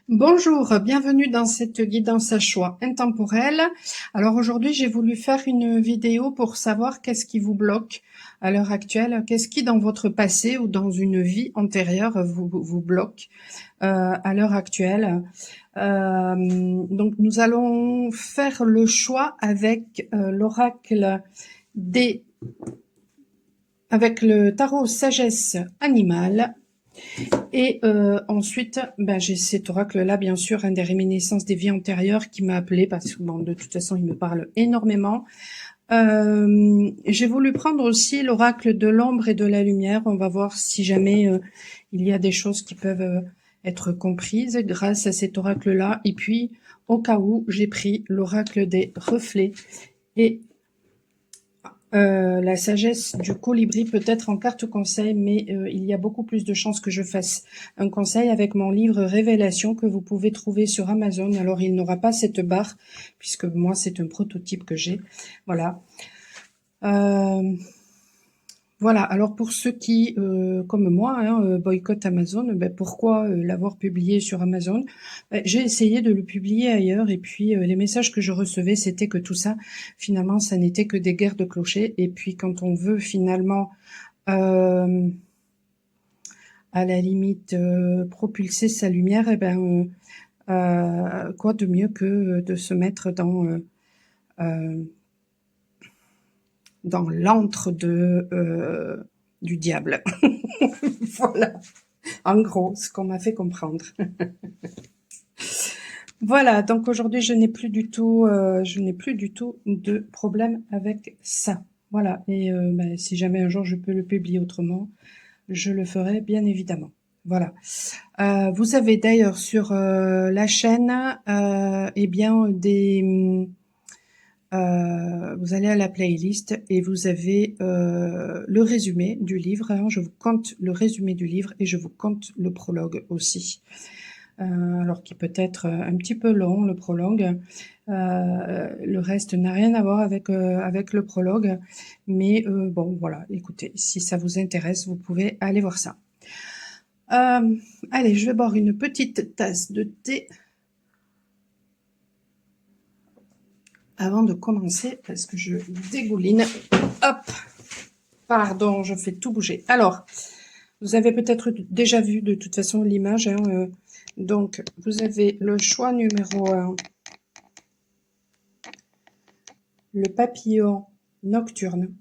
Bonjour, bienvenue dans cette guidance à choix intemporelle. Alors aujourd'hui, j'ai voulu faire une vidéo pour savoir qu'est-ce qui vous bloque à l'heure actuelle, qu'est-ce qui dans votre passé ou dans une vie antérieure vous bloque à l'heure actuelle. Donc nous allons faire le choix avec l'oracle des avec le tarot sagesse animale. Et ensuite, j'ai cet oracle-là, bien sûr, un des réminiscences des vies antérieures qui m'a appelé parce que, bon, de toute façon, il me parle énormément. J'ai voulu prendre aussi l'oracle de l'ombre et de la lumière. On va voir si jamais il y a des choses qui peuvent être comprises grâce à cet oracle-là. Et puis, au cas où, j'ai pris l'oracle des reflets et la sagesse du colibri peut être en carte conseil, mais il y a beaucoup plus de chances que je fasse un conseil avec mon livre Révélation que vous pouvez trouver sur Amazon. Alors, il n'aura pas cette barre, puisque moi, c'est un prototype que j'ai. Voilà. Voilà, alors pour ceux qui, comme moi, boycottent Amazon, pourquoi l'avoir publié sur Amazon? J'ai essayé de le publier ailleurs et puis les messages que je recevais, c'était que tout ça, finalement, ça n'était que des guerres de clochers. Et puis quand on veut finalement, à la limite, propulser sa lumière, quoi de mieux que de se mettre dans l'antre du diable. Voilà. En gros, ce qu'on m'a fait comprendre. Voilà, donc aujourd'hui, je n'ai plus du tout de problème avec ça. Voilà, et si jamais un jour je peux le publier autrement, je le ferai bien évidemment. Voilà. Vous avez d'ailleurs sur la chaîne, vous allez à la playlist et vous avez le résumé du livre. Je vous compte le résumé du livre et je vous compte le prologue aussi. Alors qui peut être un petit peu long, le prologue. Le reste n'a rien à voir avec le prologue. Mais bon, voilà, écoutez, si ça vous intéresse, vous pouvez aller voir ça. Allez, je vais boire une petite tasse de thé avant de commencer parce que je dégouline. Hop, pardon, je fais tout bouger. Alors, vous avez peut-être déjà vu de toute façon l'image. Donc, vous avez le choix numéro 1, le papillon nocturne.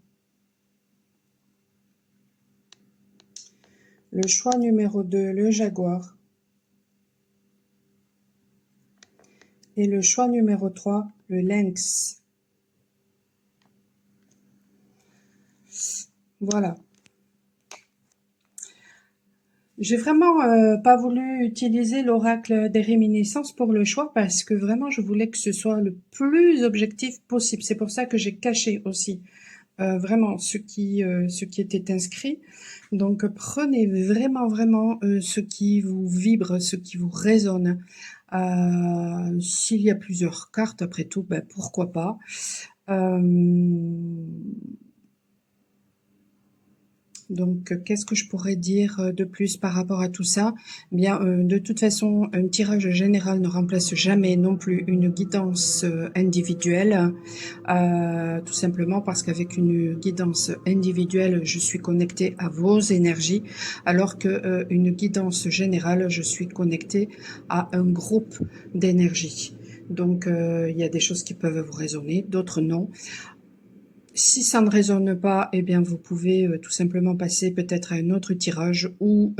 Le choix numéro 2, le jaguar. Et le choix numéro 3, le lynx. Voilà. J'ai vraiment pas voulu utiliser l'oracle des réminiscences pour le choix parce que vraiment je voulais que ce soit le plus objectif possible. C'est pour ça que j'ai caché aussi vraiment ce qui était inscrit. Donc prenez vraiment ce qui vous vibre, ce qui vous résonne. S'il y a plusieurs cartes, après tout, pourquoi pas. Donc, qu'est-ce que je pourrais dire de plus par rapport à tout ça? Bien, de toute façon, un tirage général ne remplace jamais non plus une guidance individuelle, tout simplement parce qu'avec une guidance individuelle, je suis connectée à vos énergies, alors que une guidance générale, je suis connectée à un groupe d'énergie. Donc, il y a des choses qui peuvent vous résonner, d'autres non. Si ça ne résonne pas, eh bien vous pouvez tout simplement passer peut-être à un autre tirage ou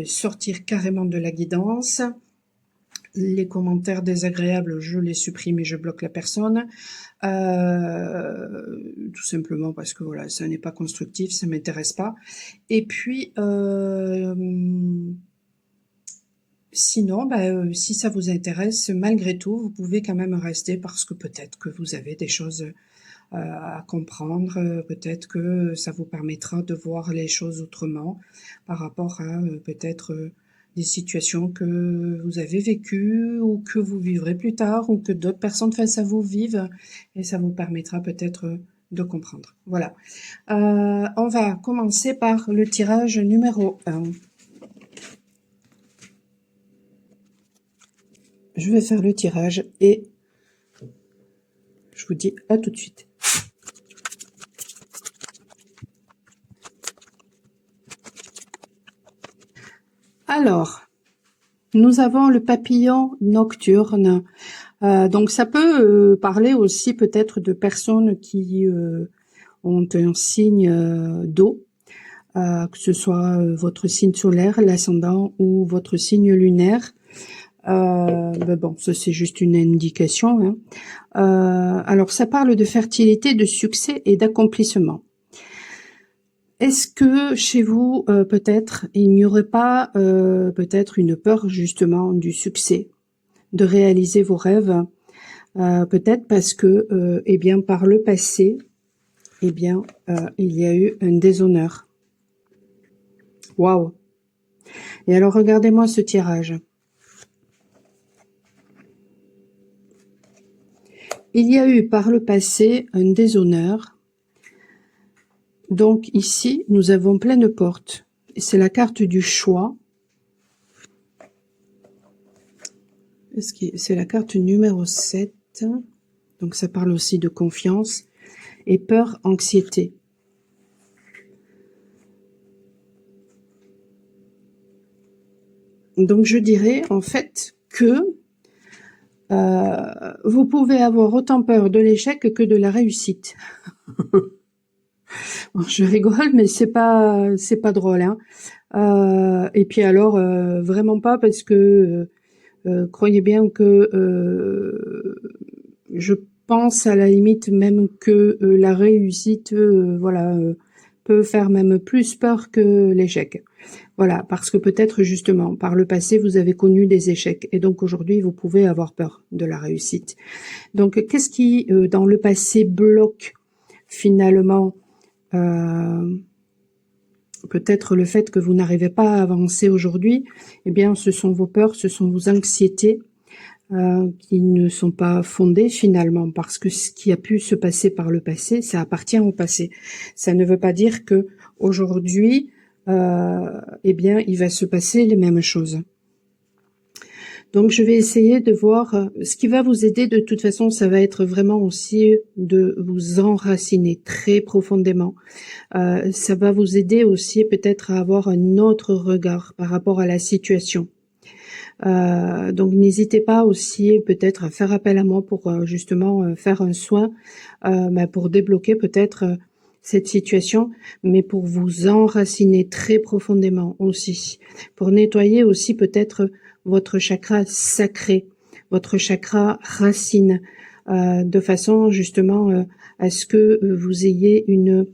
sortir carrément de la guidance. Les commentaires désagréables, je les supprime et je bloque la personne. Tout simplement parce que voilà, ça n'est pas constructif, ça m'intéresse pas. Et puis, sinon, si ça vous intéresse, malgré tout, vous pouvez quand même rester parce que peut-être que vous avez des choses à comprendre, peut-être que ça vous permettra de voir les choses autrement par rapport à peut-être des situations que vous avez vécues ou que vous vivrez plus tard ou que d'autres personnes face à vous vivent et ça vous permettra peut-être de comprendre. Voilà. On va commencer par le tirage numéro 1. je vais faire le tirage et je vous dis à tout de suite. Alors, nous avons le papillon nocturne. Donc ça peut parler aussi peut-être de personnes qui ont un signe d'eau, que ce soit votre signe solaire, l'ascendant ou votre signe lunaire. Mais bon, ça c'est juste une indication, hein. Alors ça parle de fertilité, de succès et d'accomplissement. Est-ce que chez vous, peut-être, il n'y aurait pas peut-être une peur justement du succès, de réaliser vos rêves, peut-être parce que, eh bien, par le passé, eh bien, il y a eu un déshonneur. Waouh! Et alors, regardez-moi ce tirage. Il y a eu par le passé un déshonneur. Donc ici, nous avons pleine porte. C'est la carte du choix. C'est la carte numéro 7. Donc ça parle aussi de confiance et peur, anxiété. Donc je dirais en fait que vous pouvez avoir autant peur de l'échec que de la réussite. Bon, je rigole, mais c'est pas drôle, hein. Et puis alors vraiment pas, parce que croyez bien que je pense à la limite même que la réussite, voilà, peut faire même plus peur que l'échec. Voilà, parce que peut-être justement, par le passé, vous avez connu des échecs, et donc aujourd'hui, vous pouvez avoir peur de la réussite. Donc, qu'est-ce qui, dans le passé, bloque finalement peut-être le fait que vous n'arrivez pas à avancer aujourd'hui? Eh bien, ce sont vos peurs, ce sont vos anxiétés qui ne sont pas fondées finalement, parce que ce qui a pu se passer par le passé, ça appartient au passé. Ça ne veut pas dire que aujourd'hui, eh bien, il va se passer les mêmes choses. Donc, je vais essayer de voir ce qui va vous aider. De toute façon, ça va être vraiment aussi de vous enraciner très profondément. Ça va vous aider aussi peut-être à avoir un autre regard par rapport à la situation. Donc, n'hésitez pas aussi peut-être à faire appel à moi pour justement faire un soin, pour débloquer peut-être cette situation, mais pour vous enraciner très profondément aussi, pour nettoyer aussi peut-être votre chakra sacré, votre chakra racine, de façon justement à ce que vous ayez une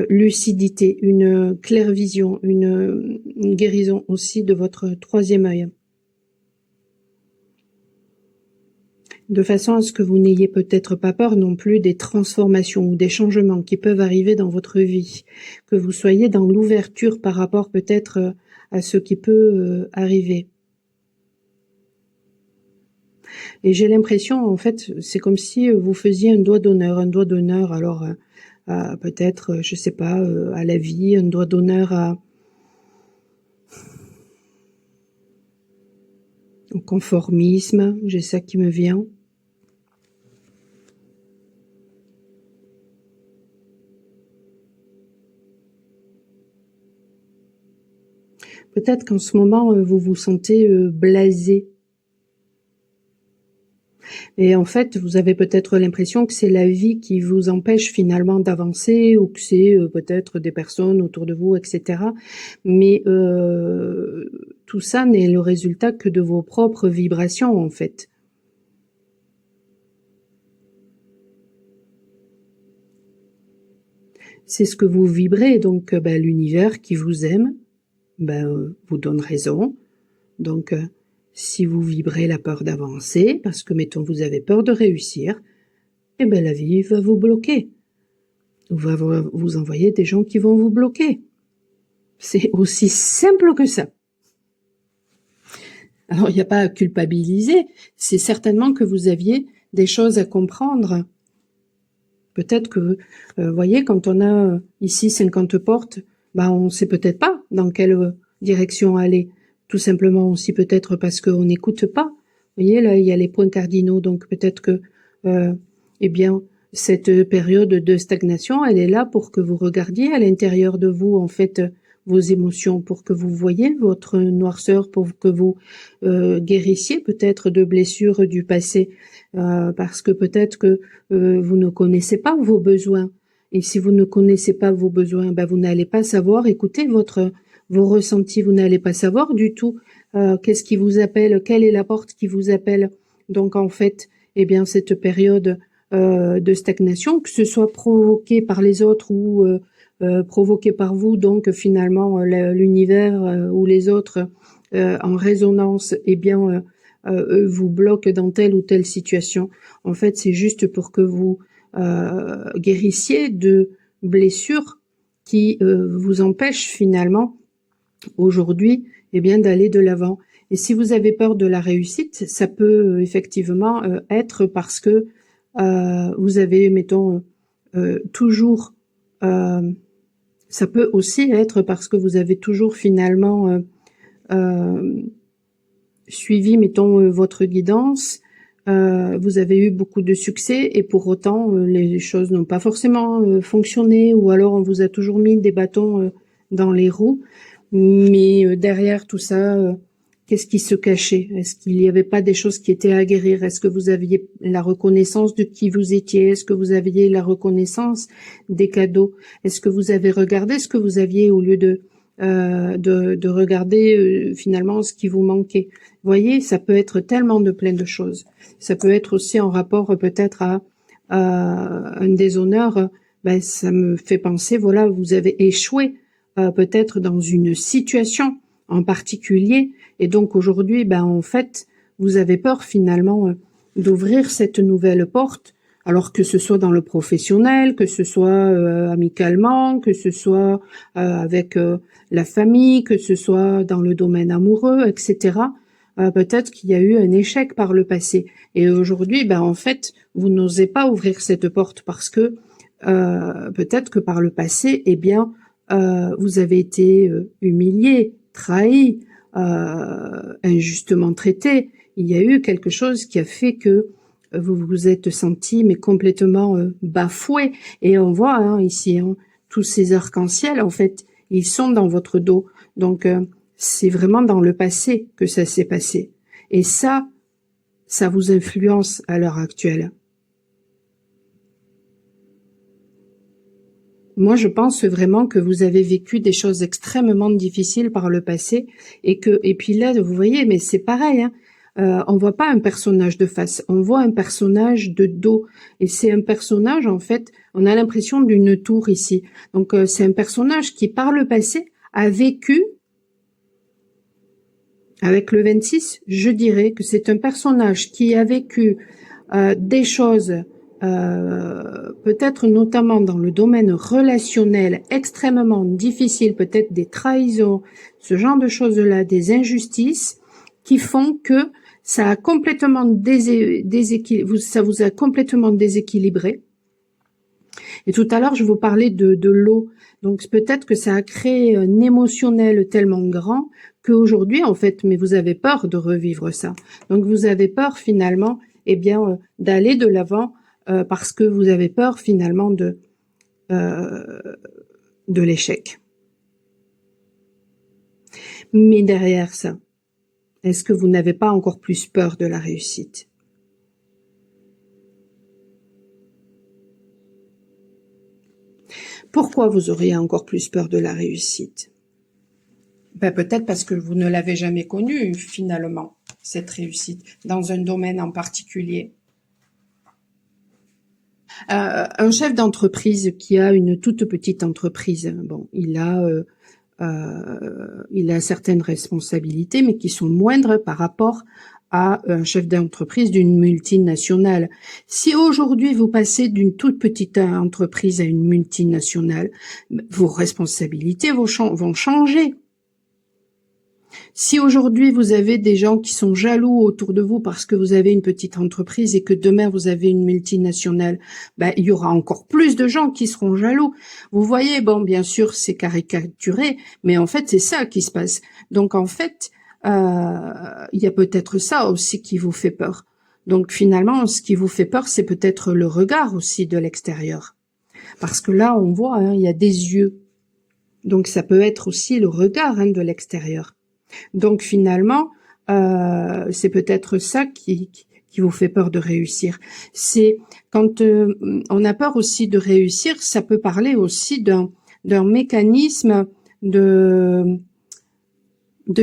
lucidité, une clairvision, une guérison aussi de votre troisième œil. De façon à ce que vous n'ayez peut-être pas peur non plus des transformations ou des changements qui peuvent arriver dans votre vie, que vous soyez dans l'ouverture par rapport peut-être à ce qui peut arriver. Et j'ai l'impression, en fait, c'est comme si vous faisiez un doigt d'honneur, alors peut-être, je sais pas, à la vie, un doigt d'honneur au conformisme, j'ai ça qui me vient. Peut-être qu'en ce moment, vous vous sentez blasé. Et en fait, vous avez peut-être l'impression que c'est la vie qui vous empêche finalement d'avancer, ou que c'est peut-être des personnes autour de vous, etc. Mais tout ça n'est le résultat que de vos propres vibrations, en fait. C'est ce que vous vibrez, donc l'univers qui vous aime vous donne raison. Donc, si vous vibrez la peur d'avancer, parce que, mettons, vous avez peur de réussir, eh la vie va vous bloquer. Ou va vous envoyer des gens qui vont vous bloquer. C'est aussi simple que ça. Alors, il n'y a pas à culpabiliser. C'est certainement que vous aviez des choses à comprendre. Peut-être que, voyez, quand on a ici 50 portes, on ne sait peut-être pas dans quelle direction aller. Tout simplement aussi peut-être parce qu'on n'écoute pas Vous voyez, là, il y a les points cardinaux, donc peut-être que, eh bien, cette période de stagnation, elle est là pour que vous regardiez à l'intérieur de vous, en fait, vos émotions, pour que vous voyiez votre noirceur, pour que vous guérissiez peut-être de blessures du passé, parce que peut-être que vous ne connaissez pas vos besoins. Et si vous ne connaissez pas vos besoins, ben vous n'allez pas savoir écouter vos ressentis, vous n'allez pas savoir du tout qu'est-ce qui vous appelle, quelle est la porte qui vous appelle. Donc en fait, eh bien cette période de stagnation, que ce soit provoquée par les autres ou provoquée par vous, donc finalement l'univers ou les autres en résonance, eh bien eux vous bloquent dans telle ou telle situation. En fait, c'est juste pour que vous guérissiez de blessures qui vous empêchent finalement aujourd'hui, eh bien, d'aller de l'avant. Et si vous avez peur de la réussite, ça peut effectivement être parce que vous avez, mettons, toujours, ça peut aussi être parce que vous avez toujours finalement suivi, mettons, votre guidance, vous avez eu beaucoup de succès et pour autant les choses n'ont pas forcément fonctionné ou alors on vous a toujours mis des bâtons dans les roues. Mais derrière tout ça, qu'est-ce qui se cachait? Est-ce qu'il n'y avait pas des choses qui étaient à guérir? Est-ce que vous aviez la reconnaissance de qui vous étiez? Est-ce que vous aviez la reconnaissance des cadeaux? Est-ce que vous avez regardé ce que vous aviez au lieu de regarder finalement ce qui vous manquait? Vous voyez, ça peut être tellement de plein de choses. Ça peut être aussi en rapport peut-être à un déshonneur. Ben, ça me fait penser, voilà, vous avez échoué peut-être dans une situation en particulier, et donc aujourd'hui, ben en fait, vous avez peur finalement d'ouvrir cette nouvelle porte, alors que ce soit dans le professionnel, que ce soit amicalement, que ce soit avec la famille, que ce soit dans le domaine amoureux, etc. Peut-être qu'il y a eu un échec par le passé, et aujourd'hui, ben en fait, vous n'osez pas ouvrir cette porte parce que peut-être que par le passé, eh bien vous avez été humilié, trahi, injustement traité. Il y a eu quelque chose qui a fait que vous vous êtes senti mais complètement bafoué. Et on voit ici tous ces arcs-en-ciel, en fait, ils sont dans votre dos. Donc c'est vraiment dans le passé que ça s'est passé. Et ça vous influence à l'heure actuelle. Moi, je pense vraiment que vous avez vécu des choses extrêmement difficiles par le passé et puis là, vous voyez, mais c'est pareil, hein, on voit pas un personnage de face, on voit un personnage de dos et c'est un personnage, en fait, on a l'impression d'une tour ici. Donc, c'est un personnage qui, par le passé, a vécu avec le 26, je dirais que c'est un personnage qui a vécu des choses peut-être notamment dans le domaine relationnel extrêmement difficile, peut-être des trahisons, ce genre de choses-là, des injustices qui font que ça a complètement ça vous a complètement déséquilibré. Et tout à l'heure, je vous parlais de l'eau. Donc peut-être que ça a créé un émotionnel tellement grand qu'aujourd'hui, en fait, mais vous avez peur de revivre ça. Donc vous avez peur finalement, eh bien, d'aller de l'avant parce que vous avez peur finalement de l'échec. Mais derrière ça, est-ce que vous n'avez pas encore plus peur de la réussite? Pourquoi vous auriez encore plus peur de la réussite? Ben, peut-être parce que vous ne l'avez jamais connue, finalement, cette réussite, dans un domaine en particulier. Un chef d'entreprise qui a une toute petite entreprise, bon, il a certaines responsabilités, mais qui sont moindres par rapport à un chef d'entreprise d'une multinationale. Si aujourd'hui vous passez d'une toute petite entreprise à une multinationale, vos responsabilités vont changer. Si aujourd'hui vous avez des gens qui sont jaloux autour de vous parce que vous avez une petite entreprise et que demain vous avez une multinationale, ben, il y aura encore plus de gens qui seront jaloux. Vous voyez, bon, bien sûr, c'est caricaturé, mais en fait, c'est ça qui se passe. Donc, en fait, il y a peut-être ça aussi qui vous fait peur. Donc finalement, ce qui vous fait peur, c'est peut-être le regard aussi de l'extérieur. Parce que là, on voit, hein, il y a des yeux. Donc ça peut être aussi le regard, hein, de l'extérieur. Donc finalement, c'est peut-être ça qui vous fait peur de réussir. C'est quand on a peur aussi de réussir, ça peut parler aussi d'un mécanisme de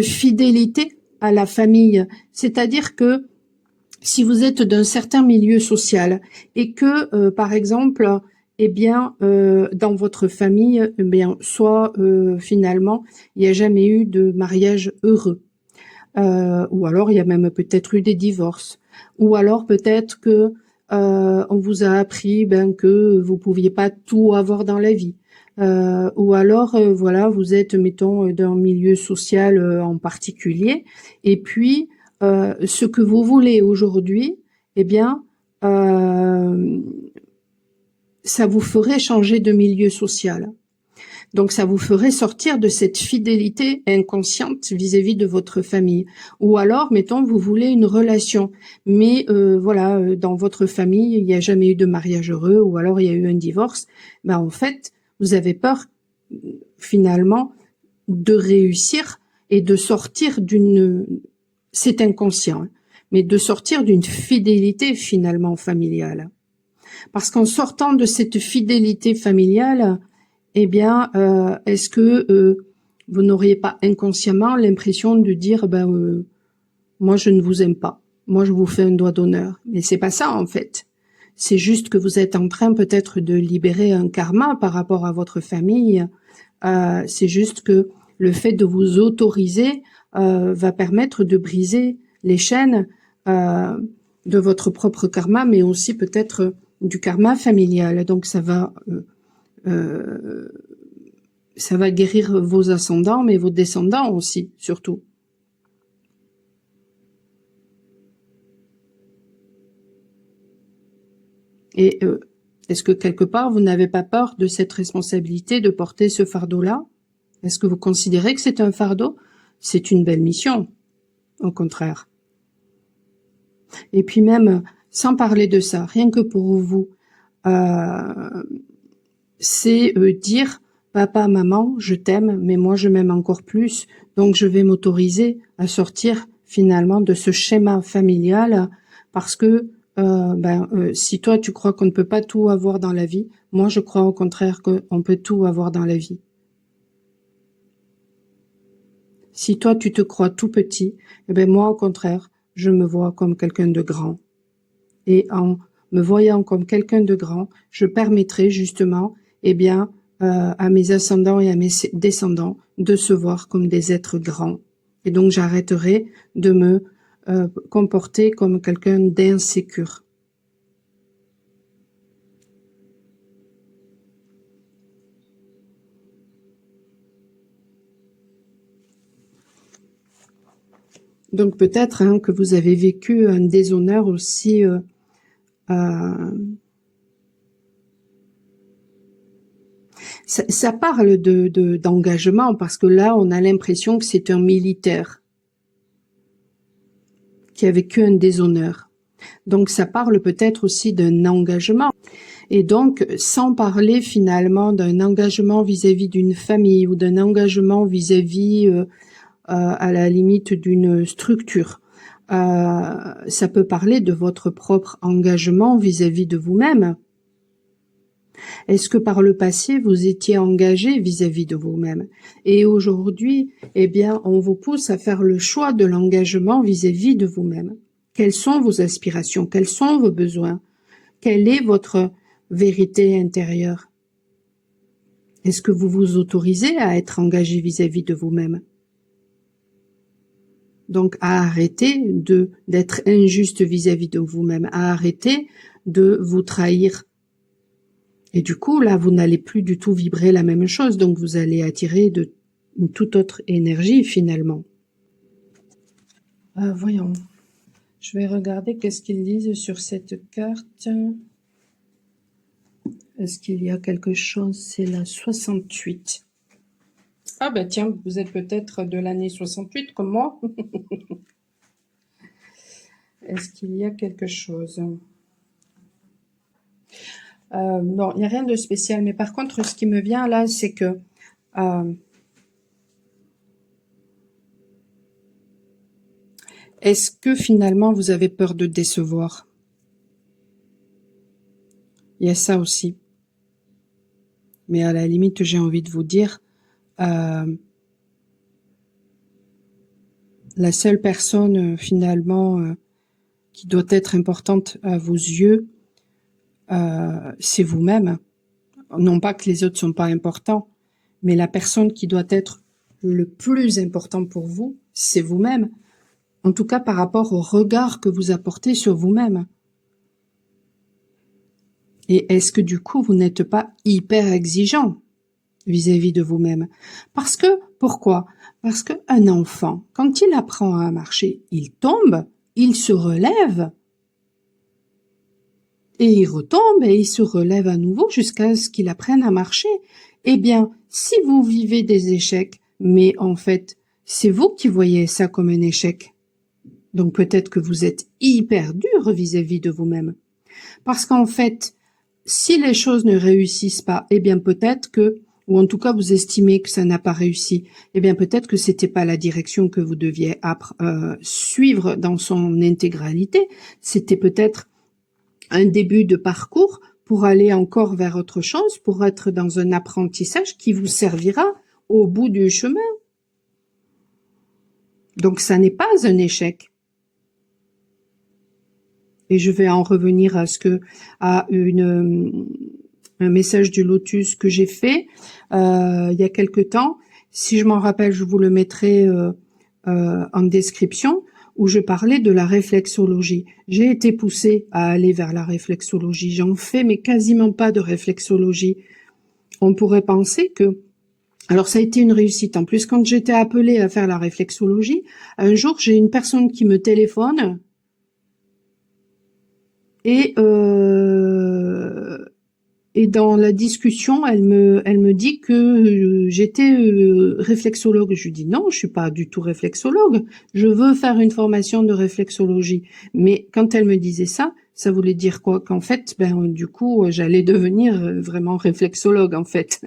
fidélité à la famille. C'est-à-dire que si vous êtes d'un certain milieu social et que, par exemple, eh bien, dans votre famille, eh bien, soit finalement, il n'y a jamais eu de mariage heureux, ou alors il y a même peut-être eu des divorces, ou alors peut-être que on vous a appris ben que vous pouviez pas tout avoir dans la vie, ou alors voilà, vous êtes mettons d'un milieu social en particulier, et puis ce que vous voulez aujourd'hui, eh bien ça vous ferait changer de milieu social. Donc ça vous ferait sortir de cette fidélité inconsciente vis-à-vis de votre famille. Ou alors, mettons, vous voulez une relation, mais voilà, dans votre famille, il n'y a jamais eu de mariage heureux, ou alors il y a eu un divorce. Ben en fait, vous avez peur finalement de réussir et de sortir d'une, c'est inconscient, hein, mais de sortir d'une fidélité finalement familiale. Parce qu'en sortant de cette fidélité familiale, eh bien, est-ce que vous n'auriez pas inconsciemment l'impression de dire, ben, moi je ne vous aime pas, moi je vous fais un doigt d'honneur. Mais c'est pas ça en fait. C'est juste que vous êtes en train peut-être de libérer un karma par rapport à votre famille. C'est juste que le fait de vous autoriser va permettre de briser les chaînes de votre propre karma, mais aussi peut-être du karma familial. Donc ça va guérir vos ascendants, mais vos descendants aussi, surtout. Et est-ce que quelque part, vous n'avez pas peur de cette responsabilité de porter ce fardeau-là? Est-ce que vous considérez que c'est un fardeau? C'est une belle mission, au contraire. Et puis même, sans parler de ça, rien que pour vous, c'est dire « Papa, maman, je t'aime, mais moi je m'aime encore plus, donc je vais m'autoriser à sortir finalement de ce schéma familial parce que si toi tu crois qu'on ne peut pas tout avoir dans la vie, moi je crois au contraire qu'on peut tout avoir dans la vie. Si toi tu te crois tout petit, eh ben moi au contraire, je me vois comme quelqu'un de grand. Et en me voyant comme quelqu'un de grand, je permettrai justement, eh bien, à mes ascendants et à mes descendants de se voir comme des êtres grands. Et donc j'arrêterai de me comporter comme quelqu'un d'insécure. Donc peut-être hein, que vous avez vécu un déshonneur aussi ça parle d'engagement parce que là, on a l'impression que c'est un militaire qui a vécu un déshonneur. Donc ça parle peut-être aussi d'un engagement. Et donc, sans parler finalement d'un engagement vis-à-vis d'une famille ou d'un engagement vis-à-vis, à la limite, d'une structure, ça peut parler de votre propre engagement vis-à-vis de vous-même. Est-ce que par le passé, vous étiez engagé vis-à-vis de vous-même? Et aujourd'hui, eh bien, on vous pousse à faire le choix de l'engagement vis-à-vis de vous-même. Quelles sont vos aspirations? Quels sont vos besoins? Quelle est votre vérité intérieure? Est-ce que vous vous autorisez à être engagé vis-à-vis de vous-même? Donc, à arrêter d'être injuste vis-à-vis de vous-même, à arrêter de vous trahir. Et du coup, là, vous n'allez plus du tout vibrer la même chose, donc vous allez attirer une toute autre énergie, finalement. Voyons. Je vais regarder qu'est-ce qu'ils disent sur cette carte. Est-ce qu'il y a quelque chose? C'est la 68. Ah ben tiens, vous êtes peut-être de l'année 68 comme moi. Est-ce qu'il y a quelque chose? Non, il n'y a rien de spécial. Mais par contre, ce qui me vient là, c'est que est-ce que finalement vous avez peur de décevoir? Il y a ça aussi. Mais à la limite, j'ai envie de vous dire, la seule personne finalement qui doit être importante à vos yeux, c'est vous-même. Non pas que les autres sont pas importants, mais la personne qui doit être le plus important pour vous, c'est vous-même. En tout cas, par rapport au regard que vous apportez sur vous-même. Et est-ce que du coup, vous n'êtes pas hyper exigeant vis-à-vis de vous-même? Parce que, pourquoi? Parce qu'un enfant, quand il apprend à marcher, il tombe, il se relève, et il retombe et il se relève à nouveau jusqu'à ce qu'il apprenne à marcher. Eh bien, si vous vivez des échecs, mais en fait, c'est vous qui voyez ça comme un échec. Donc peut-être que vous êtes hyper dur vis-à-vis de vous-même. Parce qu'en fait, si les choses ne réussissent pas, eh bien peut-être que, ou en tout cas vous estimez que ça n'a pas réussi, eh bien peut-être que c'était pas la direction que vous deviez suivre dans son intégralité. C'était peut-être un début de parcours pour aller encore vers autre chose, pour être dans un apprentissage qui vous servira au bout du chemin. Donc ça n'est pas un échec. Et je vais en revenir à un message du Lotus que j'ai fait il y a quelque temps. Si je m'en rappelle, je vous le mettrai en description, où je parlais de la réflexologie. J'ai été poussée à aller vers la réflexologie. J'en fais, mais quasiment pas de réflexologie. On pourrait penser que... Alors ça a été une réussite. En plus, quand j'étais appelée à faire la réflexologie, un jour, j'ai une personne qui me téléphone et dans la discussion, elle me dit que j'étais réflexologue. Je lui dis non, je suis pas du tout réflexologue. Je veux faire une formation de réflexologie. Mais quand elle me disait ça, ça voulait dire quoi? Qu'en fait, du coup, j'allais devenir vraiment réflexologue, en fait.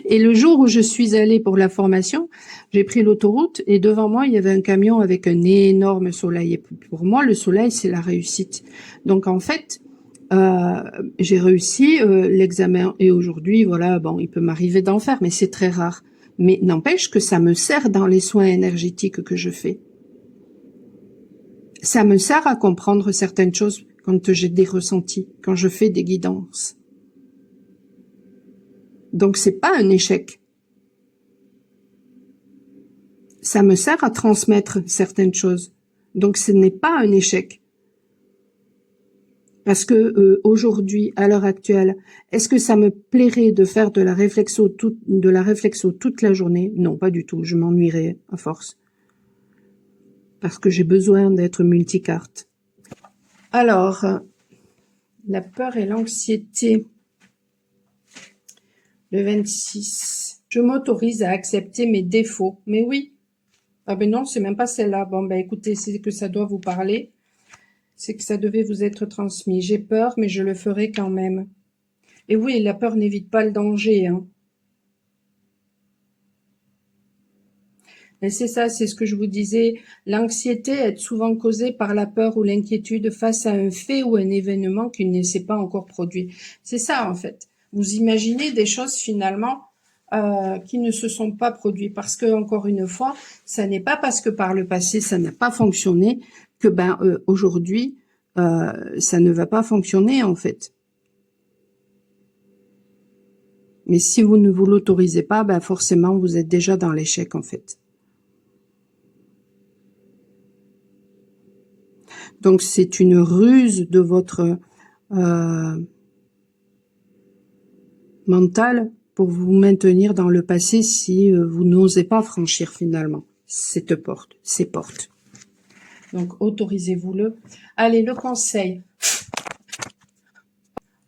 Et le jour où je suis allée pour la formation, j'ai pris l'autoroute et devant moi, il y avait un camion avec un énorme soleil. Et pour moi, le soleil, c'est la réussite. Donc, en fait, j'ai réussi l'examen et aujourd'hui, voilà, bon, il peut m'arriver d'en faire, mais c'est très rare. Mais n'empêche que ça me sert dans les soins énergétiques que je fais. Ça me sert à comprendre certaines choses quand j'ai des ressentis, quand je fais des guidances. Donc c'est pas un échec. Ça me sert à transmettre certaines choses. Donc ce n'est pas un échec. Parce que aujourd'hui, à l'heure actuelle, est-ce que ça me plairait de faire de la réflexo toute la journée? Non, pas du tout. Je m'ennuierais à force. Parce que j'ai besoin d'être multicarte. Alors, la peur et l'anxiété. Le 26. Je m'autorise à accepter mes défauts. Mais oui. Ah ben non, c'est même pas celle-là. Bon, ben écoutez, c'est que ça doit vous parler. C'est que ça devait vous être transmis. J'ai peur, mais je le ferai quand même. Et oui, la peur n'évite pas le danger, hein. Mais c'est ça, c'est ce que je vous disais. L'anxiété est souvent causée par la peur ou l'inquiétude face à un fait ou un événement qui ne s'est pas encore produit. C'est ça, en fait. Vous imaginez des choses, finalement, qui ne se sont pas produites. Parce que, encore une fois, ça n'est pas parce que par le passé, ça n'a pas fonctionné que, aujourd'hui, ça ne va pas fonctionner, en fait. Mais si vous ne vous l'autorisez pas, forcément, vous êtes déjà dans l'échec, en fait. Donc, c'est une ruse de votre mental pour vous maintenir dans le passé si vous n'osez pas franchir finalement cette porte, ces portes. Donc, autorisez-vous-le. Allez, le conseil.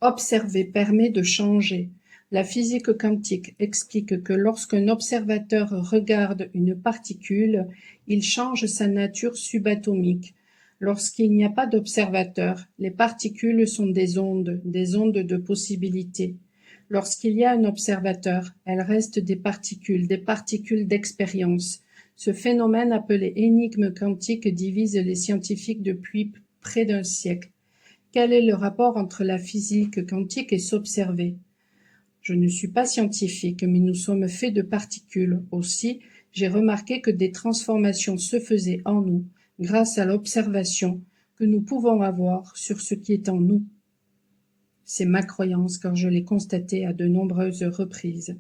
Observer permet de changer. La physique quantique explique que lorsqu'un observateur regarde une particule, il change sa nature subatomique. Lorsqu'il n'y a pas d'observateur, les particules sont des ondes de possibilité. Lorsqu'il y a un observateur, elles restent des particules d'expérience. Ce phénomène appelé énigme quantique divise les scientifiques depuis près d'un siècle. Quel est le rapport entre la physique quantique et s'observer? Je ne suis pas scientifique, mais nous sommes faits de particules. Aussi, j'ai remarqué que des transformations se faisaient en nous grâce à l'observation que nous pouvons avoir sur ce qui est en nous. C'est ma croyance car je l'ai constaté à de nombreuses reprises.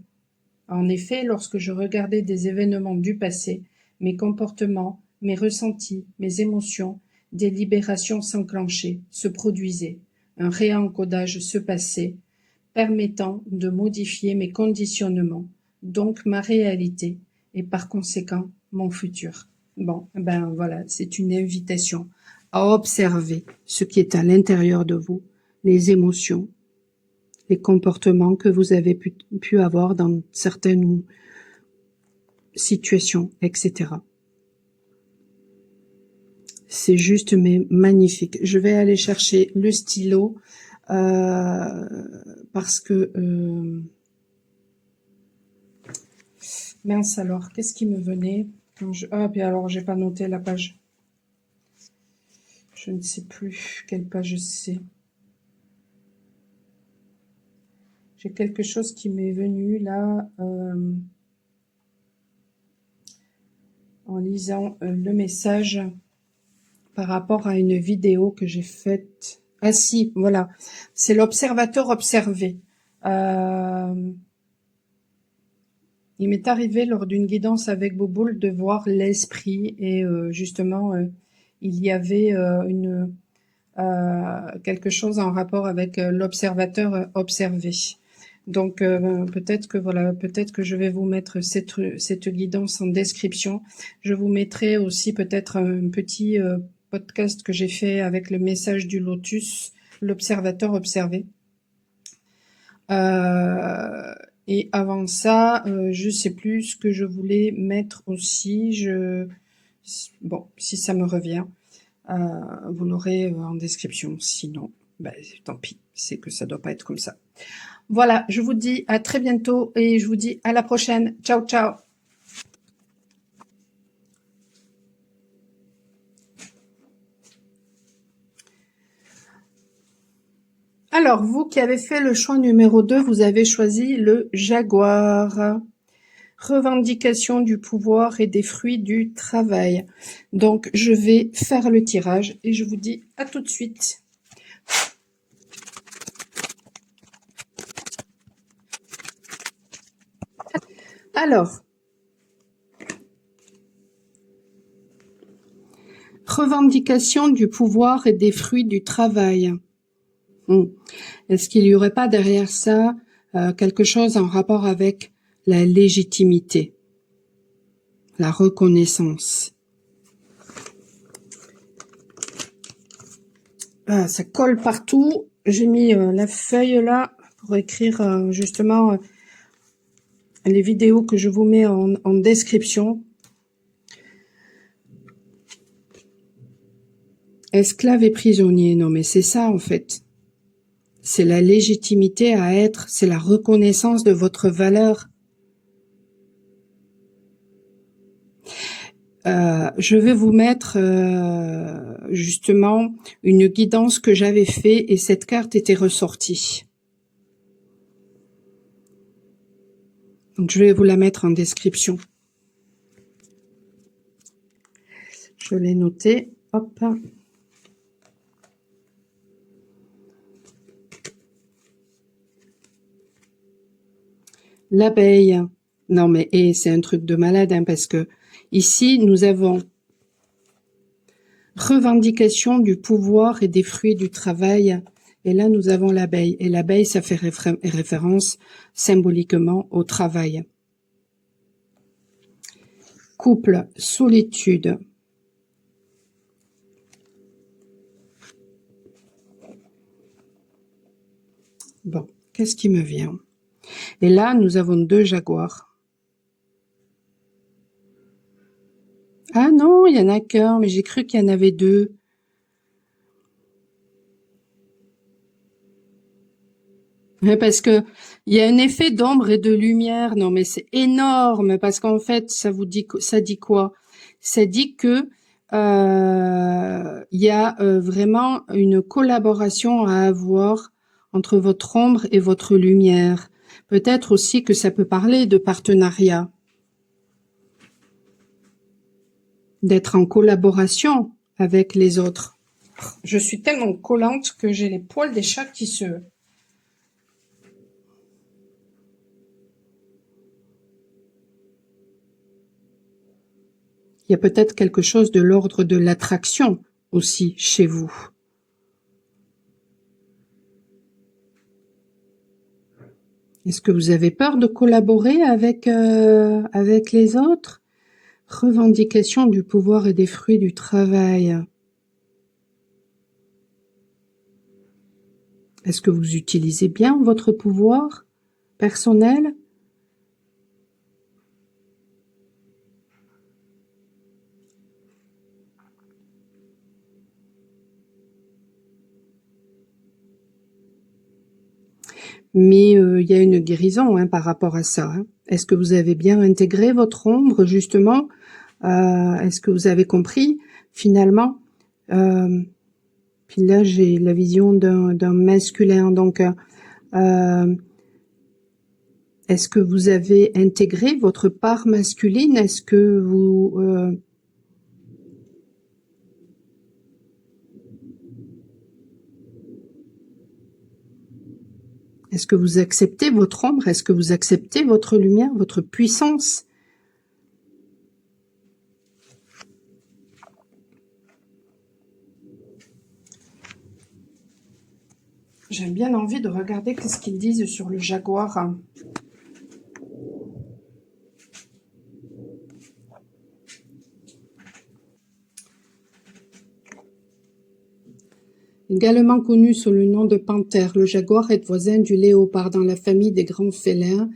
En effet, lorsque je regardais des événements du passé, mes comportements, mes ressentis, mes émotions, des libérations s'enclenchaient, se produisaient. Un réencodage se passait, permettant de modifier mes conditionnements, donc ma réalité, et par conséquent mon futur. Bon, ben voilà, c'est une invitation à observer ce qui est à l'intérieur de vous, les émotions, les comportements que vous avez pu avoir dans certaines situations, etc. C'est juste mais magnifique. Je vais aller chercher le stylo parce que mince alors, qu'est-ce qui me venait quand ah, puis alors j'ai pas noté la page. Je ne sais plus quelle page c'est. J'ai quelque chose qui m'est venu là en lisant le message par rapport à une vidéo que j'ai faite. Ah si, voilà, c'est l'observateur observé. Il m'est arrivé lors d'une guidance avec Bouboule de voir l'esprit et justement il y avait quelque chose en rapport avec l'observateur observé. Donc peut-être que voilà, peut-être que je vais vous mettre cette guidance en description. Je vous mettrai aussi peut-être un petit podcast que j'ai fait avec le message du lotus, l'observateur observé. Et avant ça, je sais plus ce que je voulais mettre aussi. Bon, si ça me revient, vous l'aurez en description. Sinon, ben, tant pis, c'est que ça doit pas être comme ça. Voilà, je vous dis à très bientôt et je vous dis à la prochaine. Ciao, ciao. Alors, vous qui avez fait le choix numéro 2, vous avez choisi le jaguar. Revendication du pouvoir et des fruits du travail. Donc, je vais faire le tirage et je vous dis à tout de suite. Alors, revendication du pouvoir et des fruits du travail. Est-ce qu'il n'y aurait pas derrière ça quelque chose en rapport avec la légitimité, la reconnaissance? Ah, ça colle partout. J'ai mis la feuille là pour écrire justement les vidéos que je vous mets en description. Esclave et prisonnier, non mais c'est ça en fait. C'est la légitimité à être, c'est la reconnaissance de votre valeur. Je vais vous mettre justement une guidance que j'avais fait et cette carte était ressortie. Donc je vais vous la mettre en description. Je l'ai notée. Hop. L'abeille. Non mais c'est un truc de malade hein, parce que ici nous avons revendication du pouvoir et des fruits du travail. Et là, nous avons l'abeille. Et l'abeille, ça fait référence symboliquement au travail. Couple, solitude. Bon, qu'est-ce qui me vient? Et là, nous avons 2 jaguars. Ah non, il y en a qu'un, mais j'ai cru qu'il y en avait 2. Ouais, parce que il y a un effet d'ombre et de lumière. Non, mais c'est énorme parce qu'en fait, ça dit quoi? Ça dit que il y a vraiment une collaboration à avoir entre votre ombre et votre lumière. Peut-être aussi que ça peut parler de partenariat, d'être en collaboration avec les autres. Je suis tellement collante que j'ai les poils des chats qui se... Il y a peut-être quelque chose de l'ordre de l'attraction aussi chez vous. Est-ce que vous avez peur de collaborer avec les autres? Revendication du pouvoir et des fruits du travail. Est-ce que vous utilisez bien votre pouvoir personnel? Mais il y a une guérison par rapport à ça. Est-ce que vous avez bien intégré votre ombre, justement? Est-ce que vous avez compris, finalement? Puis là, j'ai la vision d'un masculin. Donc, est-ce que vous avez intégré votre part masculine? Est-ce que vous... Est-ce que vous acceptez votre ombre? Est-ce que vous acceptez votre lumière, votre puissance? J'ai bien envie de regarder ce qu'ils disent sur le jaguar. Également connu sous le nom de panthère, le jaguar est voisin du léopard dans la famille des grands félins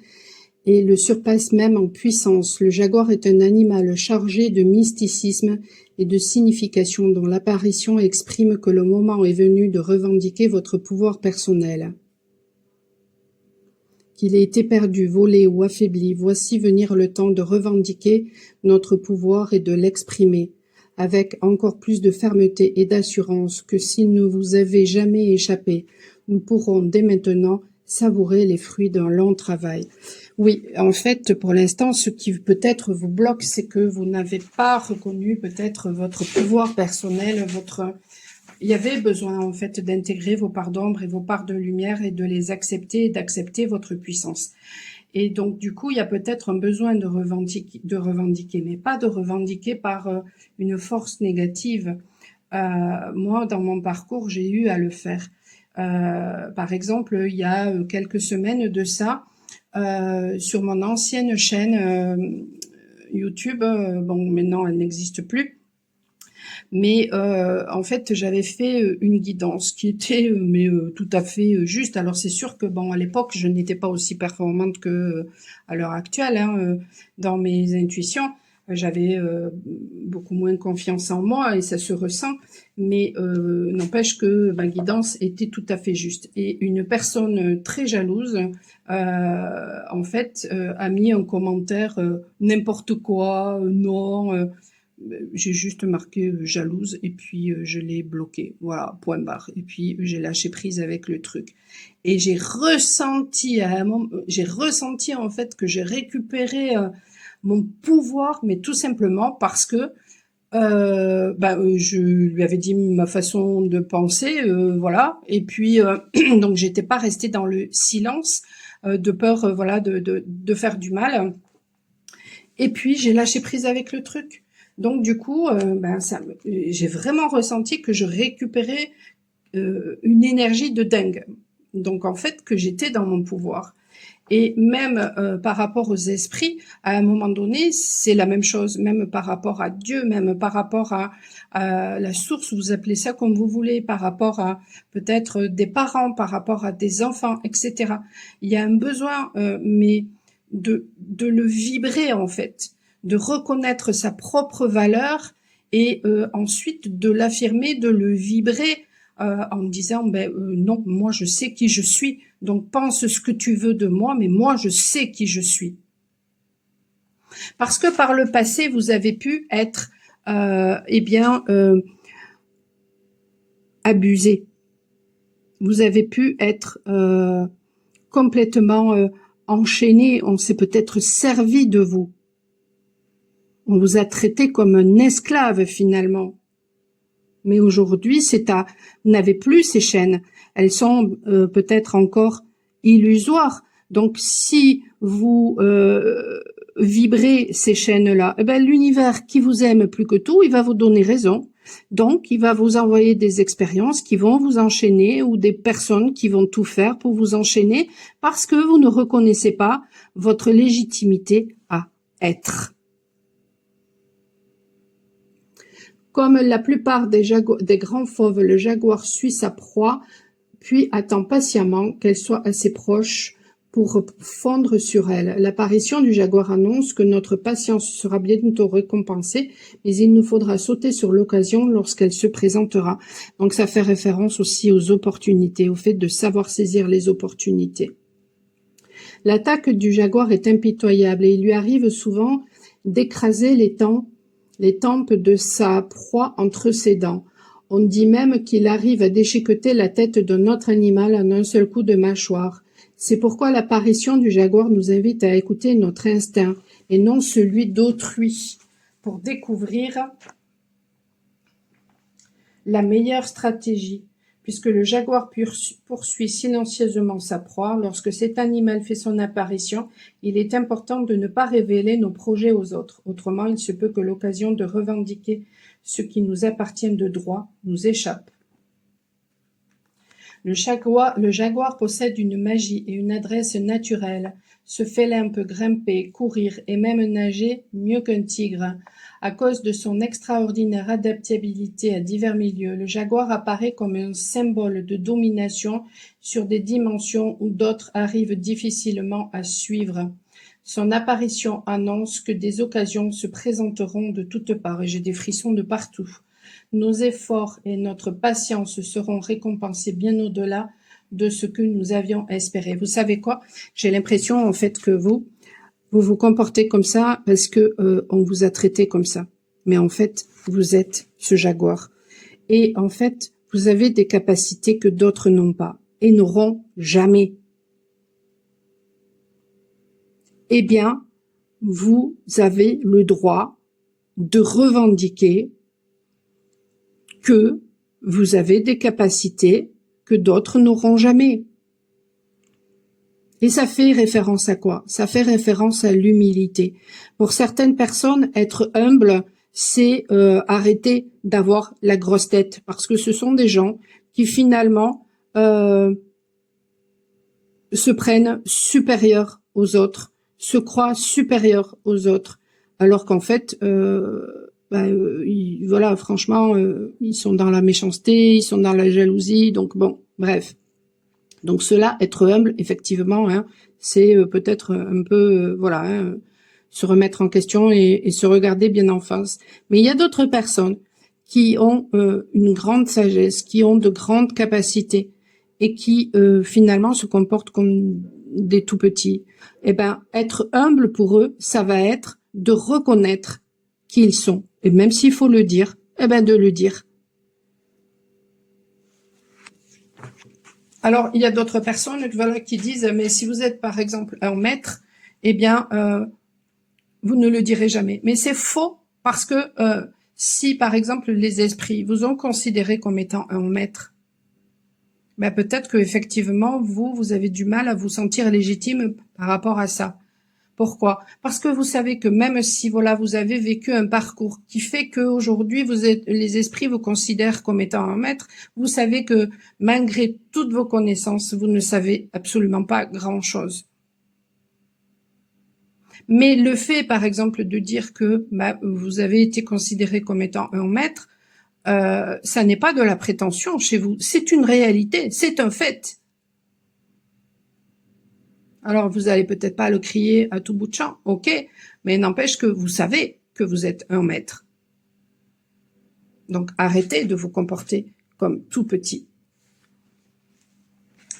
et le surpasse même en puissance. Le jaguar est un animal chargé de mysticisme et de signification dont l'apparition exprime que le moment est venu de revendiquer votre pouvoir personnel. Qu'il ait été perdu, volé ou affaibli, voici venir le temps de revendiquer notre pouvoir et de l'exprimer, avec encore plus de fermeté et d'assurance que s'il ne vous avait jamais échappé, nous pourrons dès maintenant savourer les fruits d'un long travail. Oui, en fait, pour l'instant, ce qui peut-être vous bloque, c'est que vous n'avez pas reconnu peut-être votre pouvoir personnel, il y avait besoin en fait d'intégrer vos parts d'ombre et vos parts de lumière et de les accepter et d'accepter votre puissance. Et donc du coup, il y a peut-être un besoin de revendiquer, mais pas de revendiquer par une force négative. Moi, dans mon parcours, j'ai eu à le faire. Par exemple, il y a quelques semaines de ça, sur mon ancienne chaîne YouTube, bon maintenant elle n'existe plus, mais en fait j'avais fait une guidance qui était tout à fait juste. Alors c'est sûr que bon, à l'époque je n'étais pas aussi performante que à l'heure actuelle dans mes intuitions. J'avais beaucoup moins confiance en moi et ça se ressent, mais n'empêche que ma guidance était tout à fait juste. Et une personne très jalouse, en fait, a mis un commentaire n'importe quoi, non. J'ai juste marqué jalouse et puis je l'ai bloqué, voilà, point barre. Et puis j'ai lâché prise avec le truc. Et j'ai ressenti à un moment, j'ai ressenti en fait que j'ai récupéré mon pouvoir, mais tout simplement parce que je lui avais dit ma façon de penser, voilà. Et puis donc j'étais pas restée dans le silence de peur, voilà, de faire du mal. Et puis j'ai lâché prise avec le truc. Donc du coup, j'ai vraiment ressenti que je récupérais une énergie de dingue. Donc en fait, que j'étais dans mon pouvoir. Et même par rapport aux esprits, à un moment donné, c'est la même chose, même par rapport à Dieu, même par rapport à la source, vous appelez ça comme vous voulez, par rapport à peut-être des parents, par rapport à des enfants, etc. Il y a un besoin, mais de le vibrer en fait, de reconnaître sa propre valeur et ensuite de l'affirmer, de le vibrer en me disant non, moi je sais qui je suis, donc pense ce que tu veux de moi, mais moi je sais qui je suis. Parce que par le passé, vous avez pu être abusé. Vous avez pu être complètement enchaîné, on s'est peut-être servi de vous. On vous a traité comme un esclave finalement. Mais aujourd'hui, vous n'avez plus ces chaînes. Elles sont peut-être encore illusoires. Donc, si vous vibrez ces chaînes-là, eh ben, l'univers qui vous aime plus que tout, il va vous donner raison. Donc, il va vous envoyer des expériences qui vont vous enchaîner ou des personnes qui vont tout faire pour vous enchaîner parce que vous ne reconnaissez pas votre légitimité à être. Comme la plupart des grands fauves, le jaguar suit sa proie, puis attend patiemment qu'elle soit assez proche pour fondre sur elle. L'apparition du jaguar annonce que notre patience sera bientôt récompensée, mais il nous faudra sauter sur l'occasion lorsqu'elle se présentera. Donc ça fait référence aussi aux opportunités, au fait de savoir saisir les opportunités. L'attaque du jaguar est impitoyable et il lui arrive souvent d'écraser les tempes de sa proie entre ses dents. On dit même qu'il arrive à déchiqueter la tête d'un autre animal en un seul coup de mâchoire. C'est pourquoi l'apparition du jaguar nous invite à écouter notre instinct et non celui d'autrui pour découvrir la meilleure stratégie. Puisque le jaguar poursuit silencieusement sa proie, lorsque cet animal fait son apparition, il est important de ne pas révéler nos projets aux autres. Autrement, il se peut que l'occasion de revendiquer ce qui nous appartient de droit nous échappe. Le jaguar possède une magie et une adresse naturelle. Ce félin peut grimper, courir et même nager mieux qu'un tigre. À cause de son extraordinaire adaptabilité à divers milieux, le jaguar apparaît comme un symbole de domination sur des dimensions où d'autres arrivent difficilement à suivre. Son apparition annonce que des occasions se présenteront de toutes parts, et j'ai des frissons de partout. Nos efforts et notre patience seront récompensés bien au-delà de ce que nous avions espéré. Vous savez quoi? J'ai l'impression en fait que vous vous comportez comme ça parce que on vous a traité comme ça. Mais en fait, vous êtes ce jaguar. Et en fait, vous avez des capacités que d'autres n'ont pas et n'auront jamais. Eh bien, vous avez le droit de revendiquer que vous avez des capacités que d'autres n'auront jamais. Et ça fait référence à quoi? Ça fait référence à l'humilité. Pour certaines personnes, être humble, c'est arrêter d'avoir la grosse tête, parce que ce sont des gens qui finalement se prennent supérieurs aux autres, se croient supérieurs aux autres, alors qu'en fait, voilà, franchement, ils sont dans la méchanceté, ils sont dans la jalousie, donc bon, bref. Donc cela, être humble, effectivement, hein, c'est peut-être un peu, voilà, hein, se remettre en question et se regarder bien en face. Mais il y a d'autres personnes qui ont une grande sagesse, qui ont de grandes capacités et qui finalement se comportent comme des tout petits. Eh ben, être humble pour eux, ça va être de reconnaître qui ils sont. Et même s'il faut le dire, eh ben de le dire. Alors, il y a d'autres personnes voilà, qui disent, mais si vous êtes par exemple un maître, eh bien, vous ne le direz jamais. Mais c'est faux parce que si par exemple les esprits vous ont considéré comme étant un maître, ben peut-être que effectivement vous avez du mal à vous sentir légitime par rapport à ça. Pourquoi? Parce que vous savez que même si voilà vous avez vécu un parcours qui fait que aujourd'hui les esprits vous considèrent comme étant un maître, vous savez que malgré toutes vos connaissances, vous ne savez absolument pas grand-chose. Mais le fait, par exemple, de dire que vous avez été considéré comme étant un maître, ça n'est pas de la prétention chez vous, c'est une réalité, c'est un fait. Alors, vous allez peut-être pas le crier à tout bout de champ, ok, mais n'empêche que vous savez que vous êtes un maître. Donc, arrêtez de vous comporter comme tout petit.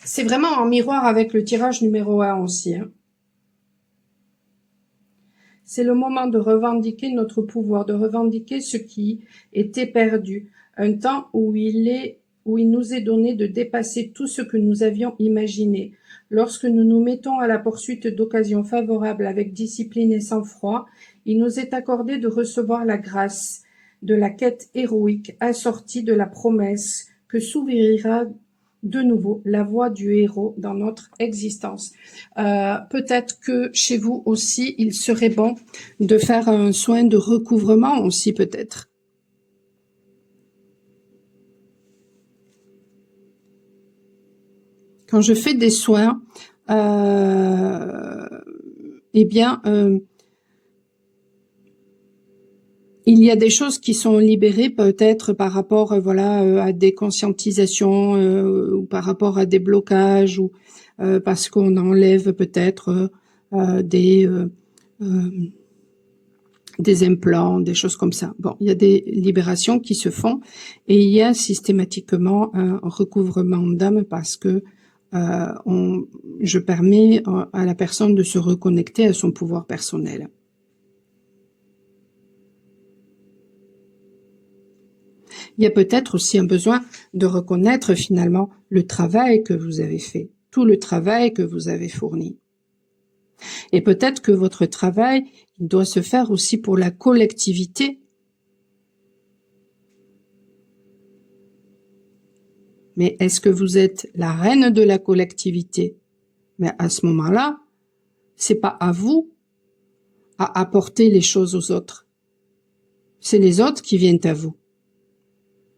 C'est vraiment en miroir avec le tirage numéro 1 aussi. Hein. C'est le moment de revendiquer notre pouvoir, de revendiquer ce qui était perdu. Un temps où il nous est donné de dépasser tout ce que nous avions imaginé. Lorsque nous nous mettons à la poursuite d'occasions favorables avec discipline et sang-froid, il nous est accordé de recevoir la grâce de la quête héroïque assortie de la promesse que s'ouvrira de nouveau la voie du héros dans notre existence. Peut-être que chez vous aussi, il serait bon de faire un soin de recouvrement aussi peut-être. Quand je fais des soins, eh bien, il y a des choses qui sont libérées peut-être par rapport voilà à des conscientisations ou par rapport à des blocages ou parce qu'on enlève peut-être des implants, des choses comme ça. Bon, il y a des libérations qui se font et il y a systématiquement un recouvrement d'âme parce que je permets à la personne de se reconnecter à son pouvoir personnel. Il y a peut-être aussi un besoin de reconnaître finalement le travail que vous avez fait, tout le travail que vous avez fourni. Et peut-être que votre travail doit se faire aussi pour la collectivité. Mais est-ce que vous êtes la reine de la collectivité? Mais à ce moment-là, c'est pas à vous à apporter les choses aux autres. C'est les autres qui viennent à vous.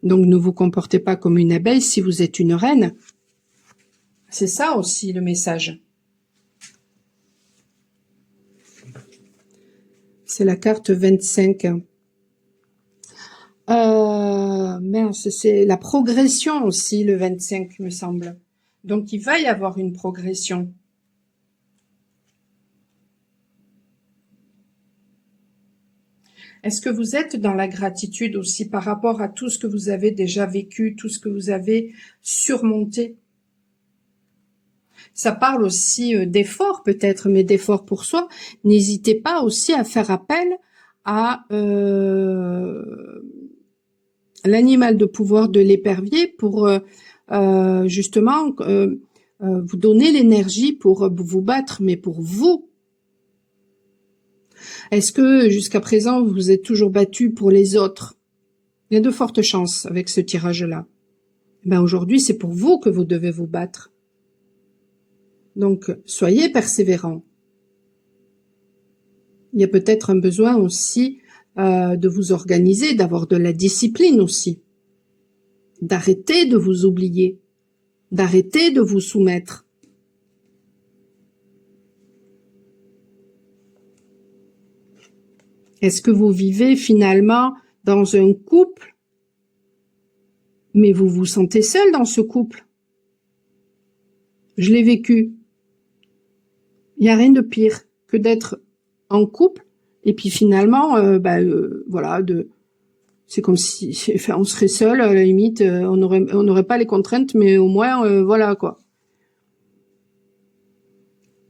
Donc ne vous comportez pas comme une abeille si vous êtes une reine. C'est ça aussi le message. C'est la carte 25. Mince, c'est la progression aussi, le 25, me semble. Donc, il va y avoir une progression. Est-ce que vous êtes dans la gratitude aussi par rapport à tout ce que vous avez déjà vécu, tout ce que vous avez surmonté? Ça parle aussi d'efforts peut-être, mais d'efforts pour soi. N'hésitez pas aussi à faire appel à l'animal de pouvoir de l'épervier pour justement vous donner l'énergie pour vous battre, mais pour vous. Est-ce que jusqu'à présent vous vous êtes toujours battu pour les autres? Il y a de fortes chances avec ce tirage-là. Ben aujourd'hui, c'est pour vous que vous devez vous battre. Donc, soyez persévérants. Il y a peut-être un besoin aussi de vous organiser, d'avoir de la discipline aussi, d'arrêter de vous oublier, d'arrêter de vous soumettre. Est-ce que vous vivez finalement dans un couple, mais vous vous sentez seul dans ce couple? Je l'ai vécu. Il n'y a rien de pire que d'être en couple et puis finalement, voilà, c'est comme si, enfin, on serait seul à la limite, on n'aurait pas les contraintes, mais au moins, voilà quoi.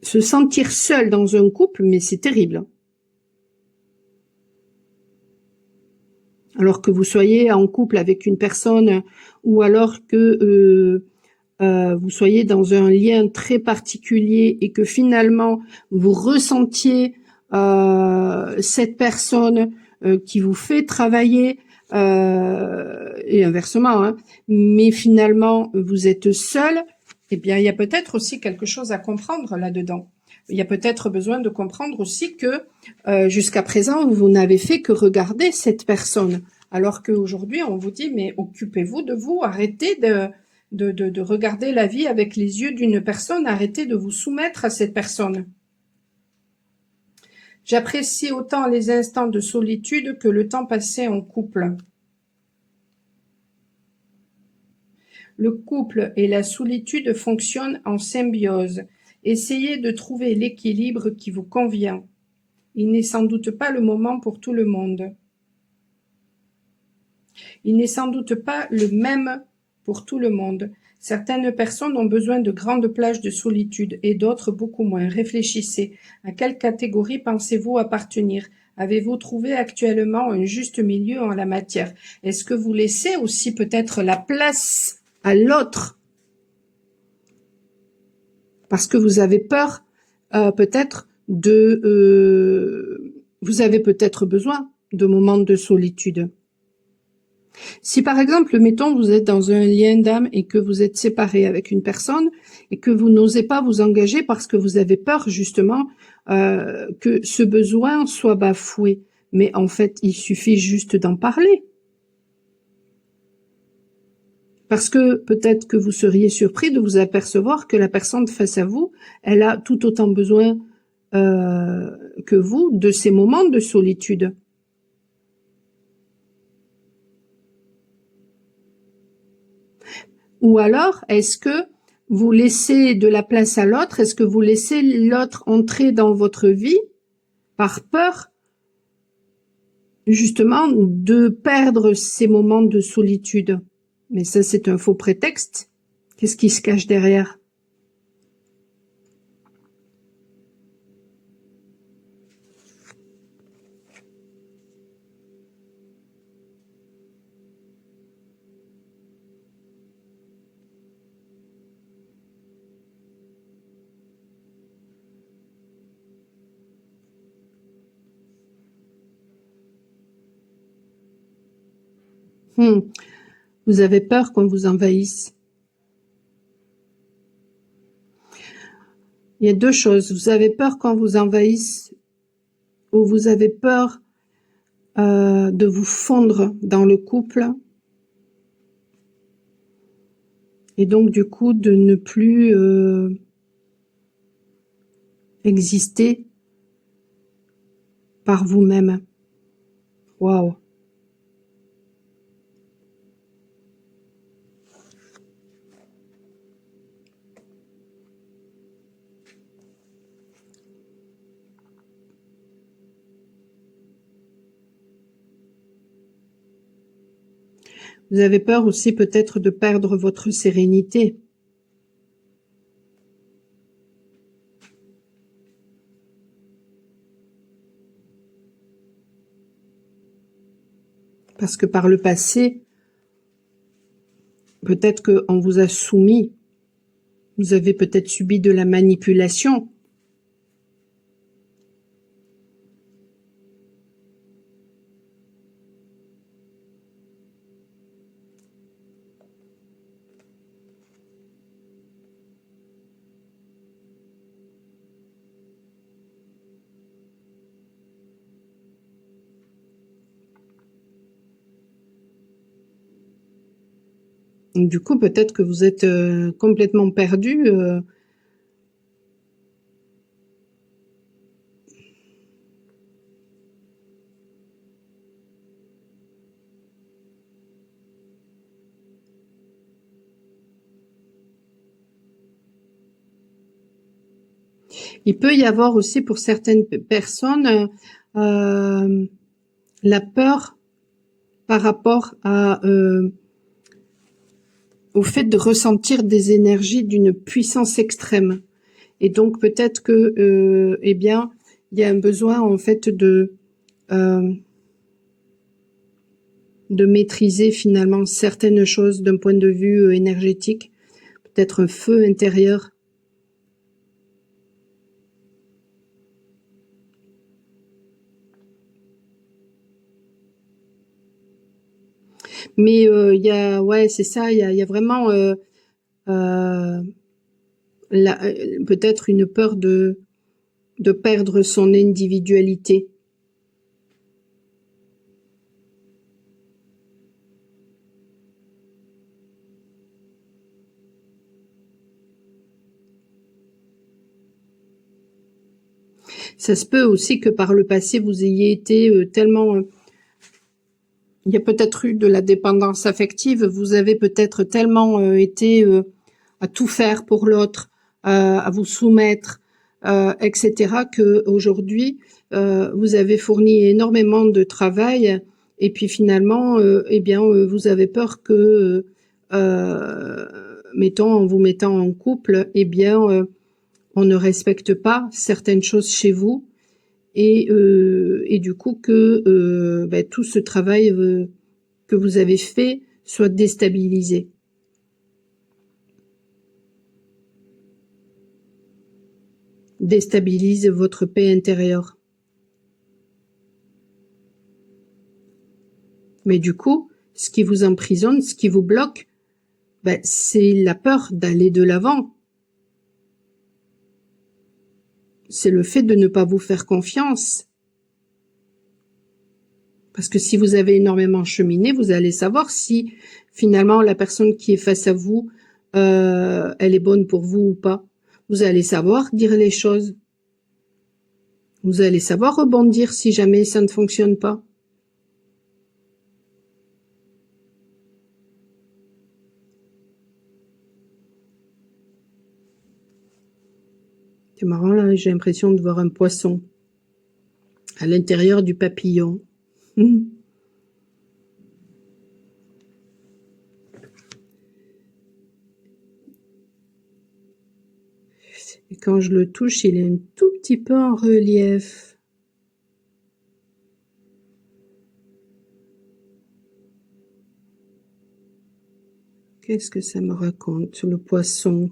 Se sentir seul dans un couple, mais c'est terrible. Alors que vous soyez en couple avec une personne ou alors que vous soyez dans un lien très particulier et que finalement vous ressentiez cette personne qui vous fait travailler et inversement, hein, mais finalement vous êtes seul, eh bien il y a peut-être aussi quelque chose à comprendre là-dedans. Il y a peut-être besoin de comprendre aussi que jusqu'à présent vous n'avez fait que regarder cette personne, alors qu'aujourd'hui on vous dit mais occupez-vous de vous, arrêtez de regarder la vie avec les yeux d'une personne, arrêtez de vous soumettre à cette personne. J'apprécie autant les instants de solitude que le temps passé en couple. Le couple et la solitude fonctionnent en symbiose. Essayez de trouver l'équilibre qui vous convient. Il n'est sans doute pas le moment pour tout le monde. Il n'est sans doute pas le même pour tout le monde. Certaines personnes ont besoin de grandes plages de solitude et d'autres beaucoup moins. Réfléchissez. À quelle catégorie pensez-vous appartenir? Avez-vous trouvé actuellement un juste milieu en la matière? Est-ce que vous laissez aussi peut-être la place à l'autre parce que vous avez peur peut-être vous avez peut-être besoin de moments de solitude. Si par exemple, mettons, vous êtes dans un lien d'âme et que vous êtes séparé avec une personne et que vous n'osez pas vous engager parce que vous avez peur justement que ce besoin soit bafoué. Mais en fait, il suffit juste d'en parler. Parce que peut-être que vous seriez surpris de vous apercevoir que la personne face à vous, elle a tout autant besoin que vous de ces moments de solitude. Ou alors, est-ce que vous laissez de la place à l'autre? Est-ce que vous laissez l'autre entrer dans votre vie par peur justement de perdre ces moments de solitude? Mais ça, c'est un faux prétexte. Qu'est-ce qui se cache derrière? Vous avez peur qu'on vous envahisse. Il y a deux choses. Vous avez peur qu'on vous envahisse ou vous avez peur de vous fondre dans le couple et donc du coup de ne plus exister par vous-même. Waouh. Vous avez peur aussi peut-être de perdre votre sérénité. Parce que par le passé, peut-être qu'on vous a soumis, vous avez peut-être subi de la manipulation. Donc, du coup, peut-être que vous êtes complètement perdu. Il peut y avoir aussi pour certaines personnes la peur par rapport au fait de ressentir des énergies d'une puissance extrême. Et donc peut-être que eh bien il y a un besoin en fait de maîtriser finalement certaines choses d'un point de vue énergétique, peut-être un feu intérieur. Mais il y a, ouais, c'est ça, il y a vraiment peut-être une peur de perdre son individualité. Ça se peut aussi que par le passé, vous ayez été tellement... il y a peut-être eu de la dépendance affective, vous avez peut-être tellement été à tout faire pour l'autre, à vous soumettre, etc., que aujourd'hui vous avez fourni énormément de travail et puis finalement, vous avez peur que, mettons, en vous mettant en couple, on ne respecte pas certaines choses chez vous et du coup que tout ce travail que vous avez fait soit déstabilisé. Déstabilise votre paix intérieure. Mais du coup, ce qui vous emprisonne, ce qui vous bloque, c'est la peur d'aller de l'avant. C'est le fait de ne pas vous faire confiance. Parce que si vous avez énormément cheminé, vous allez savoir si finalement la personne qui est face à vous, elle est bonne pour vous ou pas. Vous allez savoir dire les choses. Vous allez savoir rebondir si jamais ça ne fonctionne pas. C'est marrant là, j'ai l'impression de voir un poisson à l'intérieur du papillon. Et quand je le touche, il est un tout petit peu en relief. Qu'est-ce que ça me raconte, le poisson?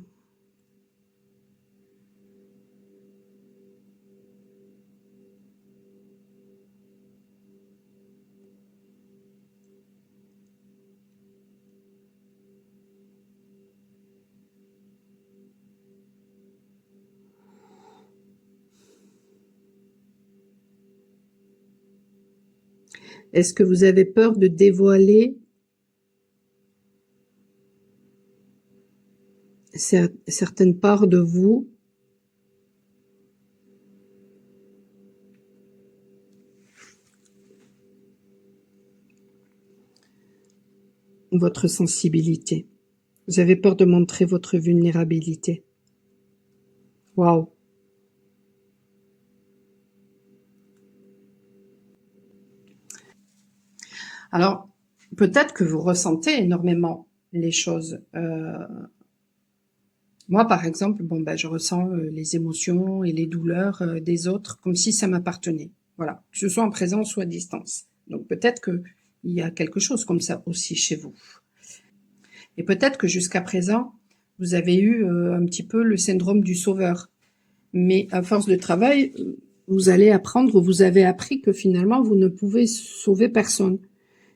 Est-ce que vous avez peur de dévoiler certaines parts de vous? Votre sensibilité. Vous avez peur de montrer votre vulnérabilité. Waouh! Alors, peut-être que vous ressentez énormément les choses. Moi, par exemple, je ressens les émotions et les douleurs des autres comme si ça m'appartenait. Voilà, que ce soit en présence ou à distance. Donc peut-être que il y a quelque chose comme ça aussi chez vous. Et peut-être que jusqu'à présent, vous avez eu un petit peu le syndrome du sauveur. Mais à force de travail, vous allez apprendre, vous avez appris que finalement, vous ne pouvez sauver personne.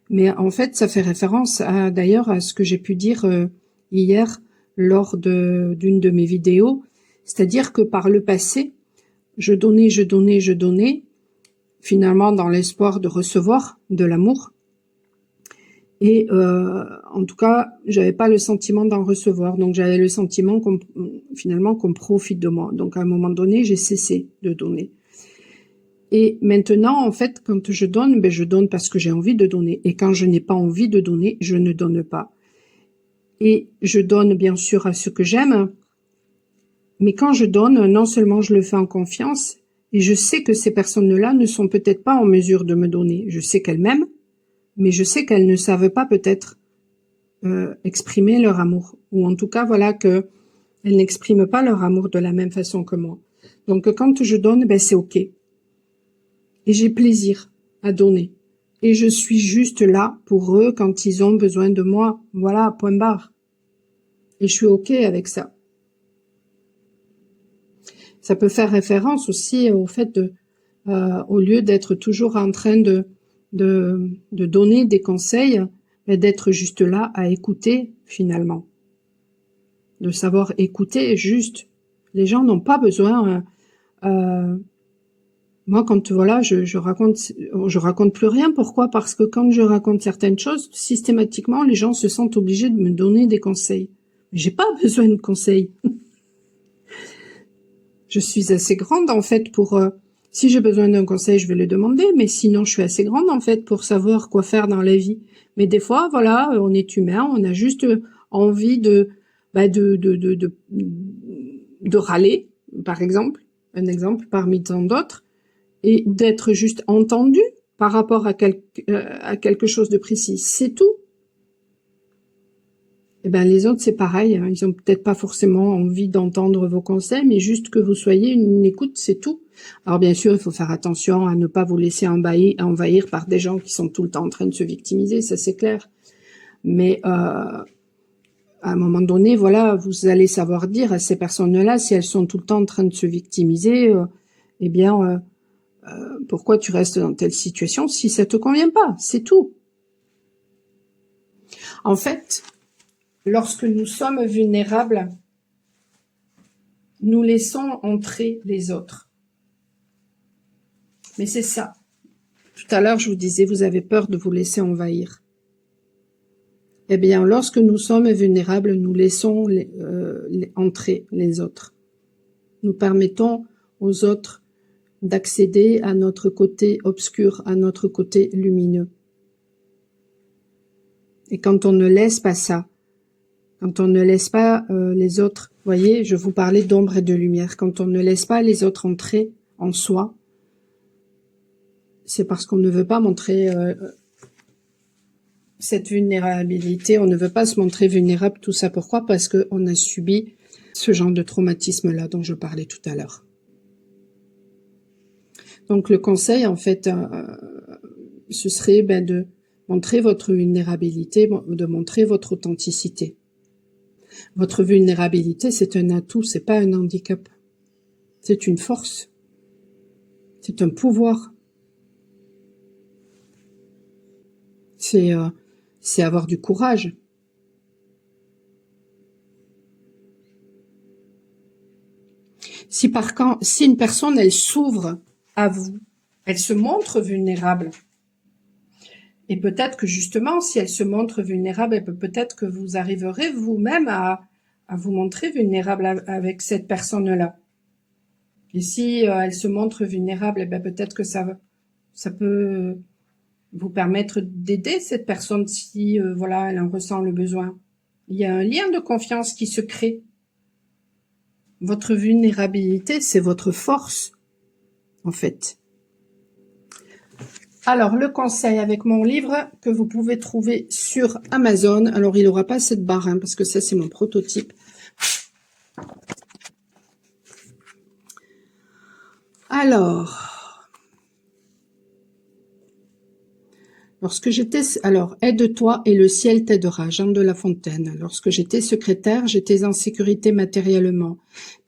Mais en fait, ça fait référence d'ailleurs à ce que j'ai pu dire hier lors d'une de mes vidéos. C'est-à-dire que par le passé, je donnais, finalement dans l'espoir de recevoir de l'amour. Et en tout cas, j'avais pas le sentiment d'en recevoir. Donc j'avais le sentiment finalement qu'on profite de moi. Donc à un moment donné, j'ai cessé de donner. Et maintenant, en fait, quand je donne parce que j'ai envie de donner. Et quand je n'ai pas envie de donner, je ne donne pas. Et je donne bien sûr à ceux que j'aime. Mais quand je donne, non seulement je le fais en confiance, et je sais que ces personnes-là ne sont peut-être pas en mesure de me donner. Je sais qu'elles m'aiment, mais je sais qu'elles ne savent pas peut-être exprimer leur amour. Ou en tout cas, voilà, qu'elles n'expriment pas leur amour de la même façon que moi. Donc quand je donne, c'est ok. Et j'ai plaisir à donner. Et je suis juste là pour eux quand ils ont besoin de moi. Voilà, point barre. Et je suis ok avec ça. Ça peut faire référence aussi au fait de, au lieu d'être toujours en train de donner des conseils, d'être juste là à écouter finalement. De savoir écouter juste. Les gens n'ont pas besoin... moi, quand voilà, je raconte plus rien. Pourquoi? Parce que quand je raconte certaines choses, systématiquement, les gens se sentent obligés de me donner des conseils. J'ai pas besoin de conseils. Je suis assez grande en fait pour Si j'ai besoin d'un conseil, je vais le demander, mais sinon, je suis assez grande, en fait, pour savoir quoi faire dans la vie. Mais des fois, voilà, on est humain, on a juste envie bah, de râler, par exemple, un exemple parmi tant d'autres, et d'être juste entendu par rapport à quelque chose de précis. C'est tout. Eh ben, les autres, c'est pareil, hein. Ils ont peut-être pas forcément envie d'entendre vos conseils, mais juste que vous soyez une écoute, c'est tout. Alors, bien sûr, il faut faire attention à ne pas vous laisser envahir par des gens qui sont tout le temps en train de se victimiser, ça c'est clair. Mais, à un moment donné, voilà, vous allez savoir dire à ces personnes-là, si elles sont tout le temps en train de se victimiser, eh bien, pourquoi tu restes dans telle situation si ça te convient pas? C'est tout. En fait, lorsque nous sommes vulnérables, nous laissons entrer les autres. Mais c'est ça. Tout à l'heure, je vous disais, vous avez peur de vous laisser envahir. Eh bien, lorsque nous sommes vulnérables, nous laissons entrer les autres. Nous permettons aux autres d'accéder à notre côté obscur, à notre côté lumineux. Et quand on ne laisse pas ça, quand on ne laisse pas les autres, voyez, je vous parlais d'ombre et de lumière, quand on ne laisse pas les autres entrer en soi, c'est parce qu'on ne veut pas montrer cette vulnérabilité, on ne veut pas se montrer vulnérable, tout ça pourquoi? Parce qu'on a subi ce genre de traumatisme-là dont je parlais tout à l'heure. Donc le conseil, en fait, ce serait de montrer votre vulnérabilité, de montrer votre authenticité. Votre vulnérabilité, c'est un atout, c'est pas un handicap. C'est une force. C'est un pouvoir. C'est avoir du courage. Si une personne, elle s'ouvre à vous, elle se montre vulnérable, et peut-être que justement, si elle se montre vulnérable, peut-être que vous arriverez vous-même à vous montrer vulnérable avec cette personne-là. Et si elle se montre vulnérable, peut-être que ça peut vous permettre d'aider cette personne si voilà, elle en ressent le besoin. Il y a un lien de confiance qui se crée. Votre vulnérabilité, c'est votre force, en fait. Alors, le conseil avec mon livre que vous pouvez trouver sur Amazon. Alors, il n'aura pas cette barre, hein, parce que ça, c'est mon prototype. Alors, aide-toi et le ciel t'aidera, Jean de La Fontaine. Lorsque j'étais secrétaire, j'étais en sécurité matériellement,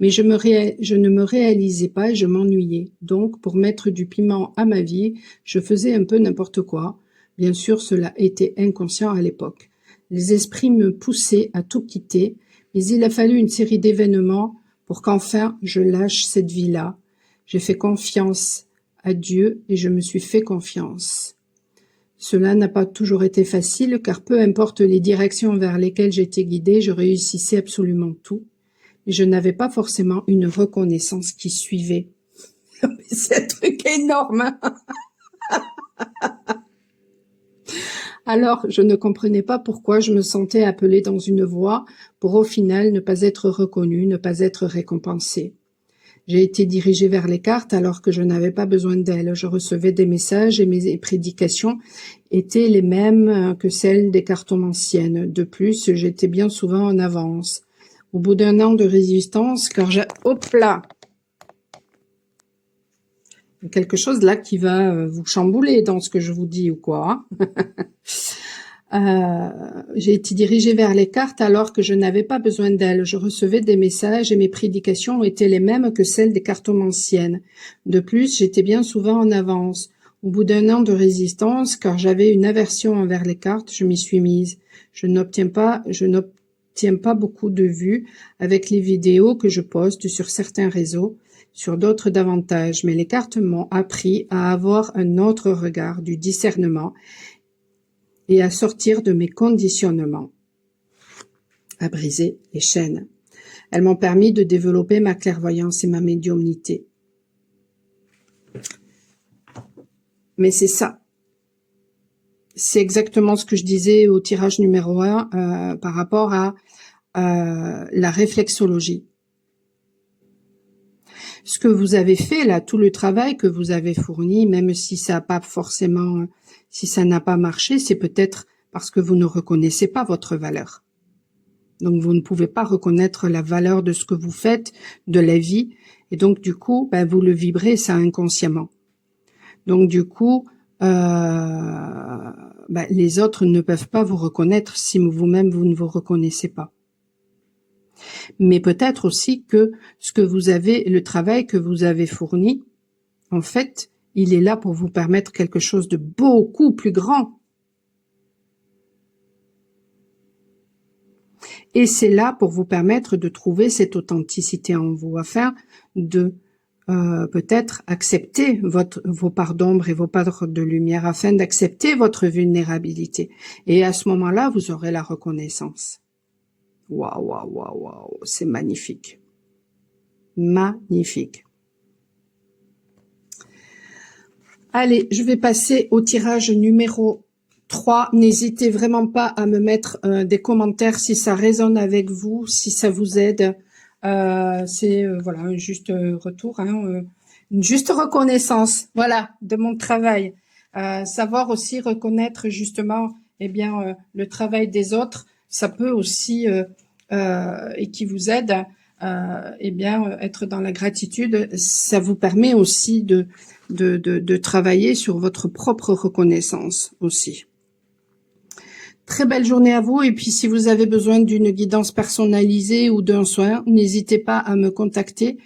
mais je ne me réalisais pas et je m'ennuyais. Donc, pour mettre du piment à ma vie, je faisais un peu n'importe quoi. Bien sûr, cela était inconscient à l'époque. Les esprits me poussaient à tout quitter, mais il a fallu une série d'événements pour qu'enfin je lâche cette vie-là. J'ai fait confiance à Dieu et je me suis fait confiance. Cela n'a pas toujours été facile, car peu importe les directions vers lesquelles j'étais guidée, je réussissais absolument tout. Mais je n'avais pas forcément une reconnaissance qui suivait. C'est un truc énorme, hein. Alors, je ne comprenais pas pourquoi je me sentais appelée dans une voie pour au final ne pas être reconnue, ne pas être récompensée. J'ai été dirigée vers les cartes alors que je n'avais pas besoin d'elles. Je recevais des messages et mes prédications étaient les mêmes que celles des cartomanciennes. De plus, j'étais bien souvent en avance. Au bout d'un an de résistance, hop là! Quelque chose là qui va vous chambouler dans ce que je vous dis ou quoi, j'ai été dirigée vers les cartes alors que je n'avais pas besoin d'elles. Je recevais des messages et mes prédications étaient les mêmes que celles des cartomanciennes. De plus, j'étais bien souvent en avance. Au bout d'un an de résistance, car j'avais une aversion envers les cartes, je m'y suis mise. Je n'obtiens pas beaucoup de vues avec les vidéos que je poste sur certains réseaux, sur d'autres davantage, mais les cartes m'ont appris à avoir un autre regard, du discernement, et à sortir de mes conditionnements, à briser les chaînes. Elles m'ont permis de développer ma clairvoyance et ma médiumnité. Mais c'est ça. C'est exactement ce que je disais au tirage numéro 1 par rapport à la réflexologie. Ce que vous avez fait là, tout le travail que vous avez fourni, même si ça n'a pas forcément, si ça n'a pas marché, c'est peut-être parce que vous ne reconnaissez pas votre valeur. Donc vous ne pouvez pas reconnaître la valeur de ce que vous faites, de la vie, et donc du coup, ben, vous le vibrez ça inconsciemment. Donc du coup, ben, les autres ne peuvent pas vous reconnaître si vous-même vous ne vous reconnaissez pas. Mais peut-être aussi que ce que vous avez, le travail que vous avez fourni, en fait, il est là pour vous permettre quelque chose de beaucoup plus grand. Et c'est là pour vous permettre de trouver cette authenticité en vous, afin de peut-être accepter vos parts d'ombre et vos parts de lumière, afin d'accepter votre vulnérabilité. Et à ce moment-là, vous aurez la reconnaissance. Waouh, waouh, waouh, waouh, c'est magnifique. Magnifique. Allez, je vais passer au tirage numéro 3. N'hésitez vraiment pas à me mettre des commentaires si ça résonne avec vous, si ça vous aide. C'est voilà, un juste retour, hein, une juste reconnaissance, voilà, de mon travail. Savoir aussi reconnaître justement, eh bien, le travail des autres, ça peut aussi et qui vous aide, eh bien, être dans la gratitude. Ça vous permet aussi de travailler sur votre propre reconnaissance aussi. Très belle journée à vous, et puis si vous avez besoin d'une guidance personnalisée ou d'un soin, n'hésitez pas à me contacter.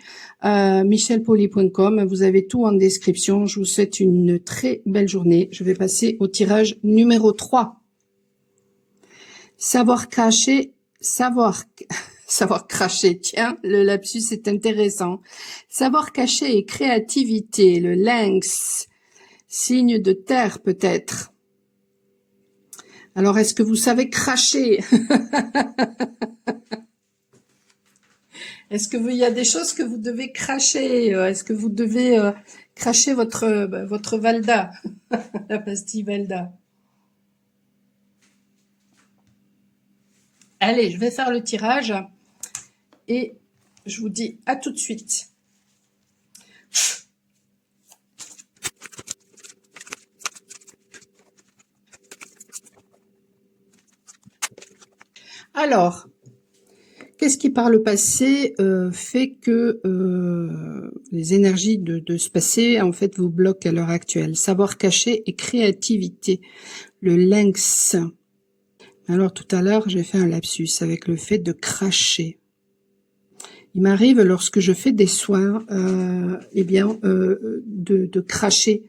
michelpoli.com, vous avez tout en description. Je vous souhaite une très belle journée. Je vais passer au tirage numéro 3. Savoir cracher, savoir cracher, tiens, le lapsus est intéressant. Savoir cacher et créativité, le lynx, signe de terre peut-être. Alors, est-ce que vous savez cracher? Est-ce que il y a des choses que vous devez cracher? Est-ce que vous devez cracher votre Valda, la pastille Valda? Allez, je vais faire le tirage et je vous dis à tout de suite. Alors, qu'est-ce qui par le passé fait que les énergies de ce passé en fait vous bloquent à l'heure actuelle? Savoir cacher et créativité, le lynx. Alors tout à l'heure j'ai fait un lapsus avec le fait de cracher. Il m'arrive lorsque je fais des soins, eh bien de cracher.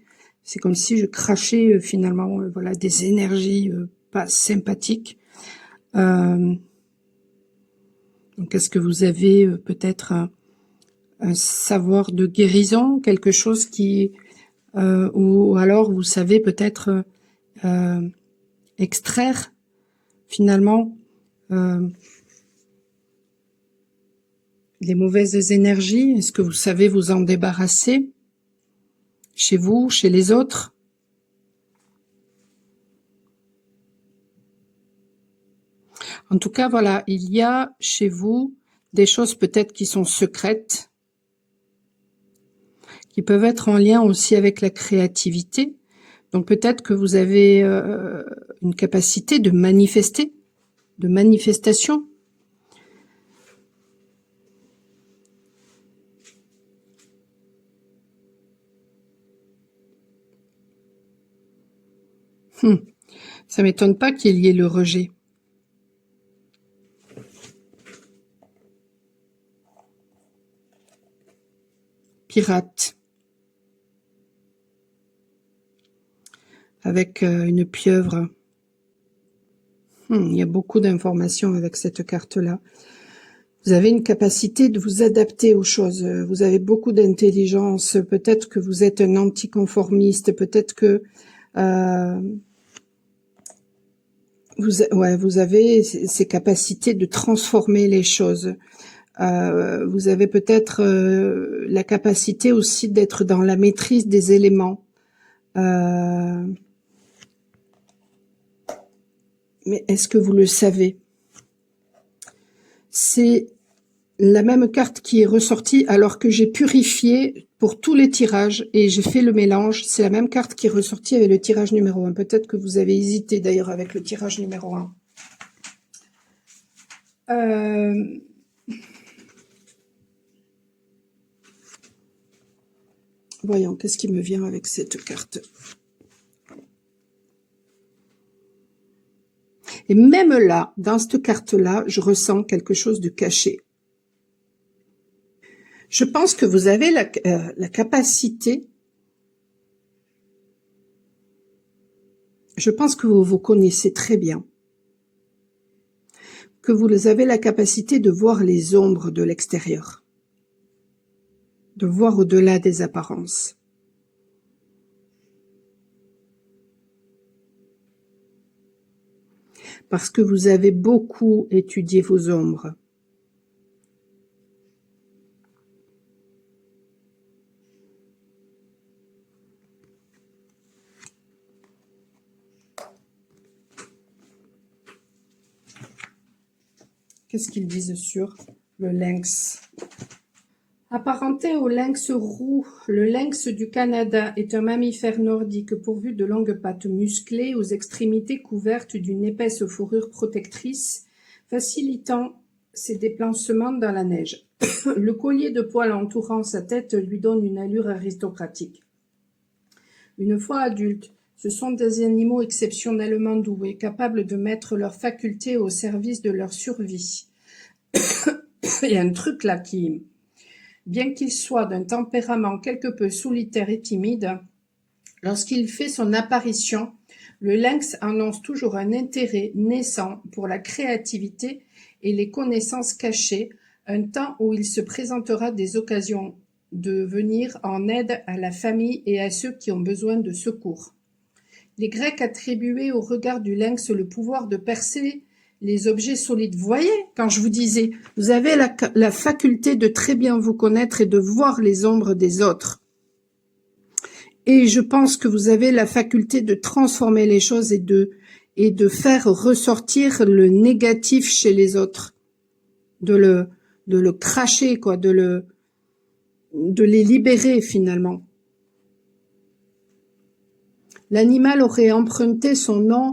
C'est comme si je crachais finalement voilà des énergies pas sympathiques. Donc, est-ce que vous avez peut-être un savoir de guérison, quelque chose qui, ou alors vous savez peut-être extraire finalement les mauvaises énergies? Est-ce que vous savez vous en débarrasser chez vous, chez les autres? En tout cas, voilà, il y a chez vous des choses peut-être qui sont secrètes, qui peuvent être en lien aussi avec la créativité. Donc peut-être que vous avez une capacité de manifester, de manifestation. Ça m'étonne pas qu'il y ait le rejet. Pirate. Avec une pieuvre. Il y a beaucoup d'informations avec cette carte-là. Vous avez une capacité de vous adapter aux choses. Vous avez beaucoup d'intelligence. Peut-être que vous êtes un anticonformiste. Peut-être que vous avez ces capacités de transformer les choses. Vous avez peut-être la capacité aussi d'être dans la maîtrise des éléments. Mais est-ce que vous le savez? C'est la même carte qui est ressortie alors que j'ai purifié pour tous les tirages et j'ai fait le mélange. C'est la même carte qui est ressortie avec le tirage numéro 1. Peut-être que vous avez hésité d'ailleurs avec le tirage numéro 1. Voyons, qu'est-ce qui me vient avec cette carte? Et même là, dans cette carte-là, je ressens quelque chose de caché. Je pense que vous avez la capacité, je pense que vous vous connaissez très bien, que vous avez la capacité de voir les ombres de l'extérieur, de voir au-delà des apparences. Parce que vous avez beaucoup étudié vos ombres. Qu'est-ce qu'ils disent sur le lynx? Apparenté au lynx roux, le lynx du Canada est un mammifère nordique pourvu de longues pattes musclées aux extrémités couvertes d'une épaisse fourrure protectrice, facilitant ses déplacements dans la neige. Le collier de poils entourant sa tête lui donne une allure aristocratique. Une fois adultes, ce sont des animaux exceptionnellement doués, capables de mettre leurs facultés au service de leur survie. Il y a un truc là qui... Bien qu'il soit d'un tempérament quelque peu solitaire et timide, lorsqu'il fait son apparition, le lynx annonce toujours un intérêt naissant pour la créativité et les connaissances cachées, un temps où il se présentera des occasions de venir en aide à la famille et à ceux qui ont besoin de secours. Les Grecs attribuaient au regard du lynx le pouvoir de percer les objets solides. Vous voyez, quand je vous disais, vous avez la faculté de très bien vous connaître et de voir les ombres des autres. Et je pense que vous avez la faculté de transformer les choses et de faire ressortir le négatif chez les autres. De le cracher, quoi, de les libérer finalement. L'animal aurait emprunté son nom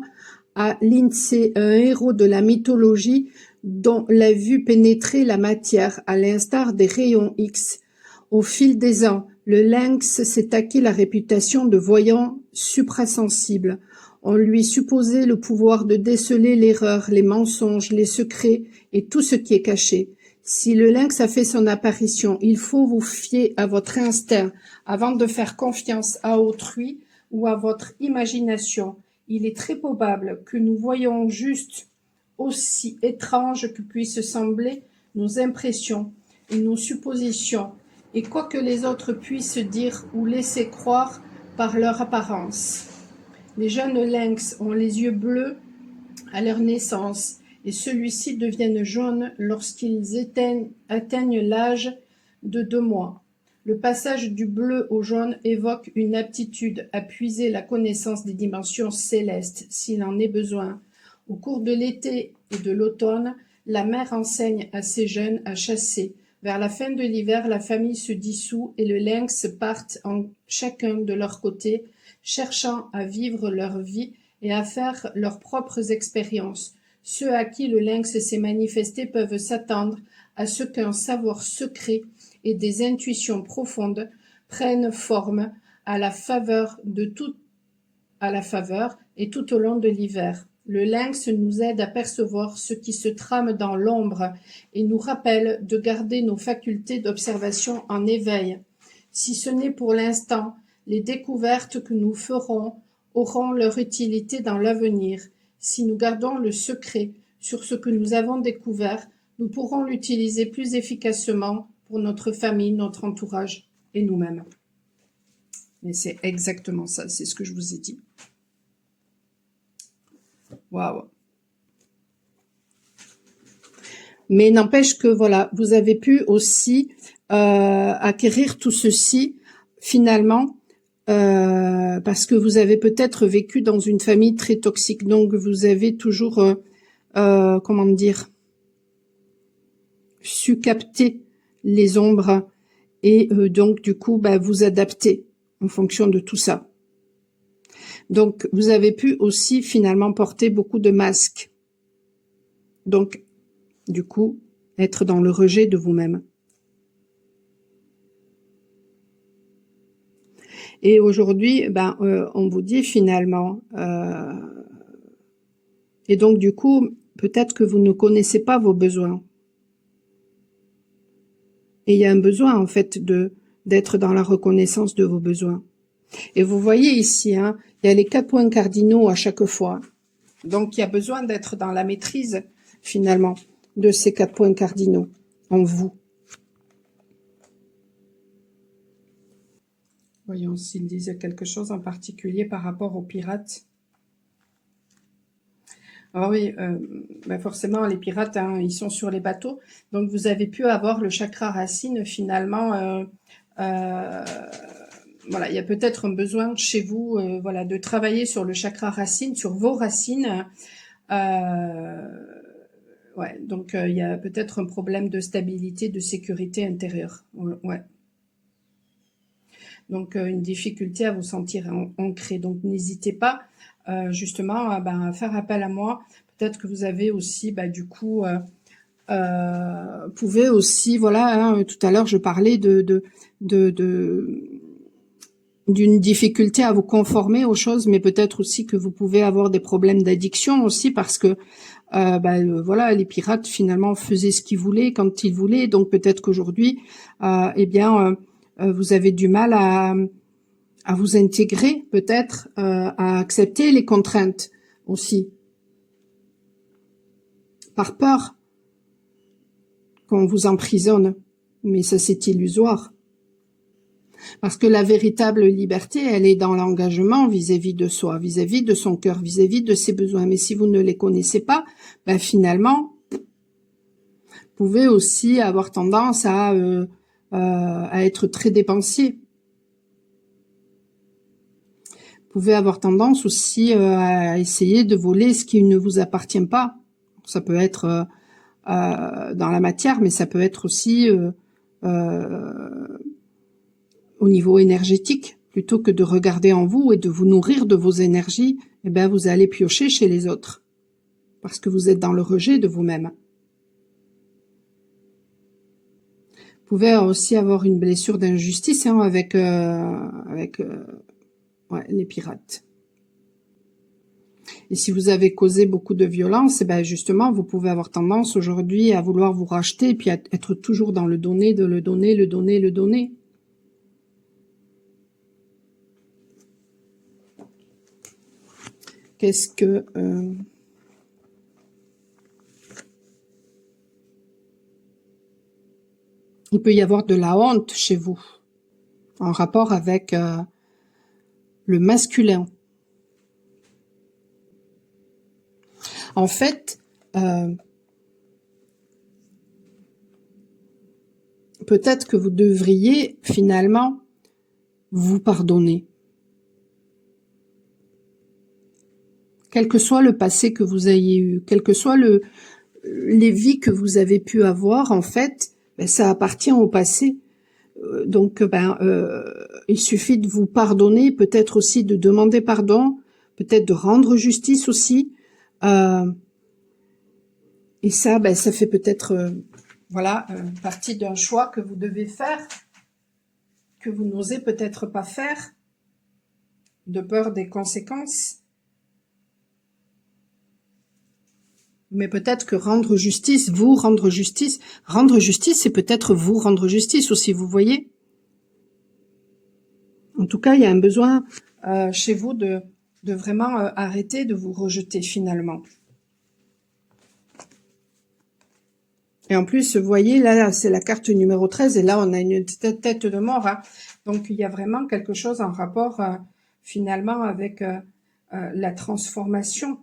à Lindsay, un héros de la mythologie dont la vue pénétrait la matière, à l'instar des rayons X. Au fil des ans, le lynx s'est acquis la réputation de voyant suprasensible. On lui supposait le pouvoir de déceler l'erreur, les mensonges, les secrets et tout ce qui est caché. Si le lynx a fait son apparition, il faut vous fier à votre instinct avant de faire confiance à autrui ou à votre imagination. Il est très probable que nous voyons juste, aussi étranges que puissent sembler nos impressions et nos suppositions, et quoi que les autres puissent dire ou laisser croire par leur apparence. Les jeunes lynx ont les yeux bleus à leur naissance, et ceux-ci deviennent jaunes lorsqu'ils atteignent l'âge de 2 mois. Le passage du bleu au jaune évoque une aptitude à puiser la connaissance des dimensions célestes, s'il en est besoin. Au cours de l'été et de l'automne, la mère enseigne à ses jeunes à chasser. Vers la fin de l'hiver, la famille se dissout et le lynx partent chacun de leur côté, cherchant à vivre leur vie et à faire leurs propres expériences. Ceux à qui le lynx s'est manifesté peuvent s'attendre à ce qu'un savoir secret et des intuitions profondes prennent forme à la faveur et tout au long de l'hiver. Le lynx nous aide à percevoir ce qui se trame dans l'ombre et nous rappelle de garder nos facultés d'observation en éveil. Si ce n'est pour l'instant, les découvertes que nous ferons auront leur utilité dans l'avenir. Si nous gardons le secret sur ce que nous avons découvert, nous pourrons l'utiliser plus efficacement pour notre famille, notre entourage et nous-mêmes. Mais c'est exactement ça, c'est ce que je vous ai dit. Waouh! Mais n'empêche que voilà, vous avez pu aussi acquérir tout ceci finalement parce que vous avez peut-être vécu dans une famille très toxique. Donc vous avez toujours, comment dire, su capter les ombres et donc du coup vous adapter en fonction de tout ça. Donc vous avez pu aussi finalement porter beaucoup de masques. Donc du coup être dans le rejet de vous-même. Et aujourd'hui, on vous dit finalement, et donc du coup, peut-être que vous ne connaissez pas vos besoins. Et il y a un besoin en fait d'être dans la reconnaissance de vos besoins. Et vous voyez ici, hein, il y a les 4 points cardinaux à chaque fois. Donc il y a besoin d'être dans la maîtrise finalement de ces 4 points cardinaux en vous. Voyons s'ils disent quelque chose en particulier par rapport aux pirates. Ah oui, forcément, les pirates, hein, ils sont sur les bateaux. Donc, vous avez pu avoir le chakra racine, finalement. Voilà, il y a peut-être un besoin chez vous voilà, de travailler sur le chakra racine, sur vos racines. Ouais, donc, il y a peut-être un problème de stabilité, de sécurité intérieure. Ouais. Donc, une difficulté à vous sentir ancré. Donc, n'hésitez pas justement à faire appel à moi. Peut-être que vous avez aussi, du coup, pouvez aussi, voilà, hein, tout à l'heure je parlais d'une difficulté à vous conformer aux choses, mais peut-être aussi que vous pouvez avoir des problèmes d'addiction aussi parce que voilà, les pirates finalement faisaient ce qu'ils voulaient quand ils voulaient, donc peut-être qu'aujourd'hui, vous avez du mal à vous intégrer, peut-être à accepter les contraintes aussi, par peur qu'on vous emprisonne, mais ça c'est illusoire. Parce que la véritable liberté, elle est dans l'engagement vis-à-vis de soi, vis-à-vis de son cœur, vis-à-vis de ses besoins. Mais si vous ne les connaissez pas, finalement, vous pouvez aussi avoir tendance à être très dépensier. Vous pouvez avoir tendance aussi à essayer de voler ce qui ne vous appartient pas. Ça peut être dans la matière, mais ça peut être aussi au niveau énergétique. Plutôt que de regarder en vous et de vous nourrir de vos énergies, vous allez piocher chez les autres. Parce que vous êtes dans le rejet de vous-même. Vous pouvez aussi avoir une blessure d'injustice avec les pirates. Et si vous avez causé beaucoup de violence, justement, vous pouvez avoir tendance aujourd'hui à vouloir vous racheter et puis à être toujours dans le donner, de le donner, le donner, le donner. Qu'est-ce que... il peut y avoir de la honte chez vous, en rapport avec le masculin. En fait, peut-être que vous devriez finalement vous pardonner. Quel que soit le passé que vous ayez eu, quel que soit les vies que vous avez pu avoir, en fait, ça appartient au passé. Donc, il suffit de vous pardonner, peut-être aussi de demander pardon, peut-être de rendre justice aussi. Et ça, ça fait peut-être, partie d'un choix que vous devez faire, que vous n'osez peut-être pas faire, de peur des conséquences. Mais peut-être que rendre justice, rendre justice, c'est peut-être vous rendre justice aussi, vous voyez. En tout cas, il y a un besoin chez vous de vraiment arrêter de vous rejeter finalement. Et en plus, vous voyez, là, c'est la carte numéro 13, et là, on a une tête de mort. Hein. Donc, il y a vraiment quelque chose en rapport finalement avec la transformation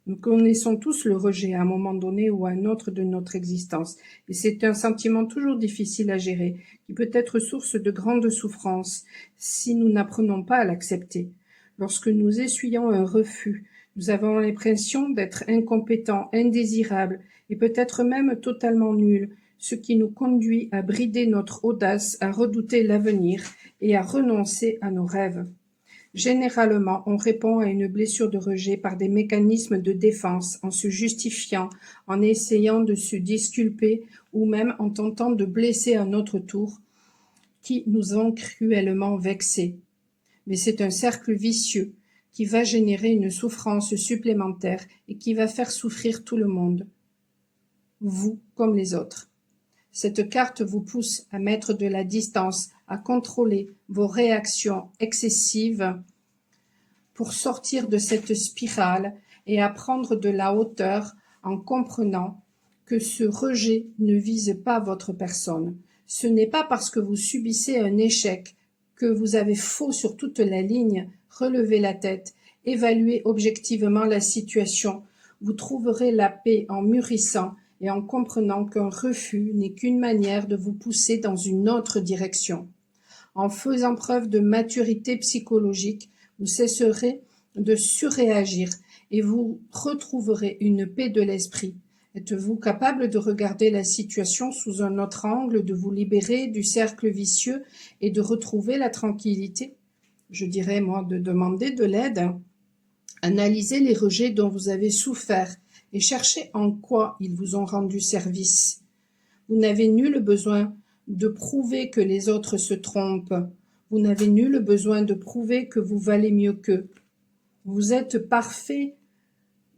Nous connaissons tous le rejet à un moment donné ou à un autre de notre existence, et c'est un sentiment toujours difficile à gérer, qui peut être source de grandes souffrances si nous n'apprenons pas à l'accepter. Lorsque nous essuyons un refus, nous avons l'impression d'être incompétents, indésirables et peut-être même totalement nuls, ce qui nous conduit à brider notre audace, à redouter l'avenir et à renoncer à nos rêves. Généralement, on répond à une blessure de rejet par des mécanismes de défense, en se justifiant, en essayant de se disculper ou même en tentant de blesser à notre tour qui nous ont cruellement vexés. Mais c'est un cercle vicieux qui va générer une souffrance supplémentaire et qui va faire souffrir tout le monde, vous comme les autres. Cette carte vous pousse à mettre de la distance, à contrôler vos réactions excessives pour sortir de cette spirale et à prendre de la hauteur en comprenant que ce rejet ne vise pas votre personne. Ce n'est pas parce que vous subissez un échec que vous avez faux sur toute la ligne. Relevez la tête, évaluez objectivement la situation. Vous trouverez la paix en mûrissant et en comprenant qu'un refus n'est qu'une manière de vous pousser dans une autre direction. En faisant preuve de maturité psychologique, vous cesserez de surréagir et vous retrouverez une paix de l'esprit. Êtes-vous capable de regarder la situation sous un autre angle, de vous libérer du cercle vicieux et de retrouver la tranquillité? Je dirais, moi, de demander de l'aide. Analysez les rejets dont vous avez souffert et cherchez en quoi ils vous ont rendu service. Vous n'avez nul besoin de prouver que les autres se trompent. Vous n'avez nul besoin de prouver que vous valez mieux qu'eux. Vous êtes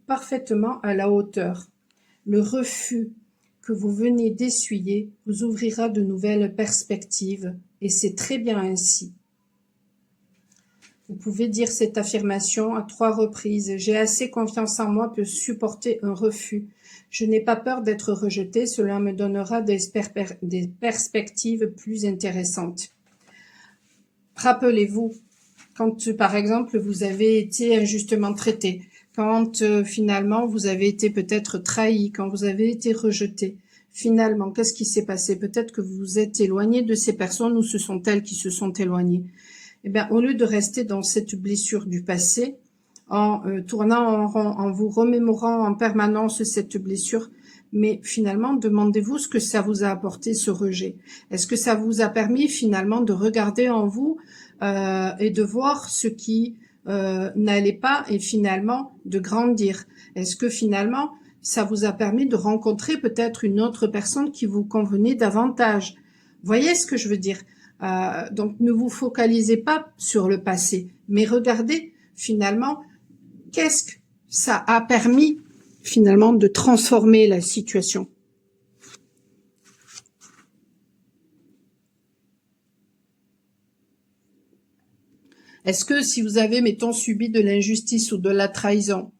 parfaitement à la hauteur. Le refus que vous venez d'essuyer vous ouvrira de nouvelles perspectives, et c'est très bien ainsi. Vous pouvez dire cette affirmation à 3 reprises. J'ai assez confiance en moi pour supporter un refus. Je n'ai pas peur d'être rejeté, cela me donnera des perspectives plus intéressantes. Rappelez-vous, quand par exemple vous avez été injustement traité, quand finalement vous avez été peut-être trahi, quand vous avez été rejeté, finalement, qu'est-ce qui s'est passé? Peut-être que vous vous êtes éloigné de ces personnes ou ce sont elles qui se sont éloignées. Eh bien, au lieu de rester dans cette blessure du passé, en tournant en rond, en vous remémorant en permanence cette blessure, mais finalement, demandez-vous ce que ça vous a apporté, ce rejet. Est-ce que ça vous a permis finalement de regarder en vous et de voir ce qui n'allait pas et finalement de grandir? Est-ce que finalement, ça vous a permis de rencontrer peut-être une autre personne qui vous convenait davantage? Voyez ce que je veux dire? Donc, ne vous focalisez pas sur le passé, mais regardez finalement qu'est-ce que ça a permis finalement de transformer la situation. Est-ce que si vous avez, mettons, subi de l'injustice ou de la trahison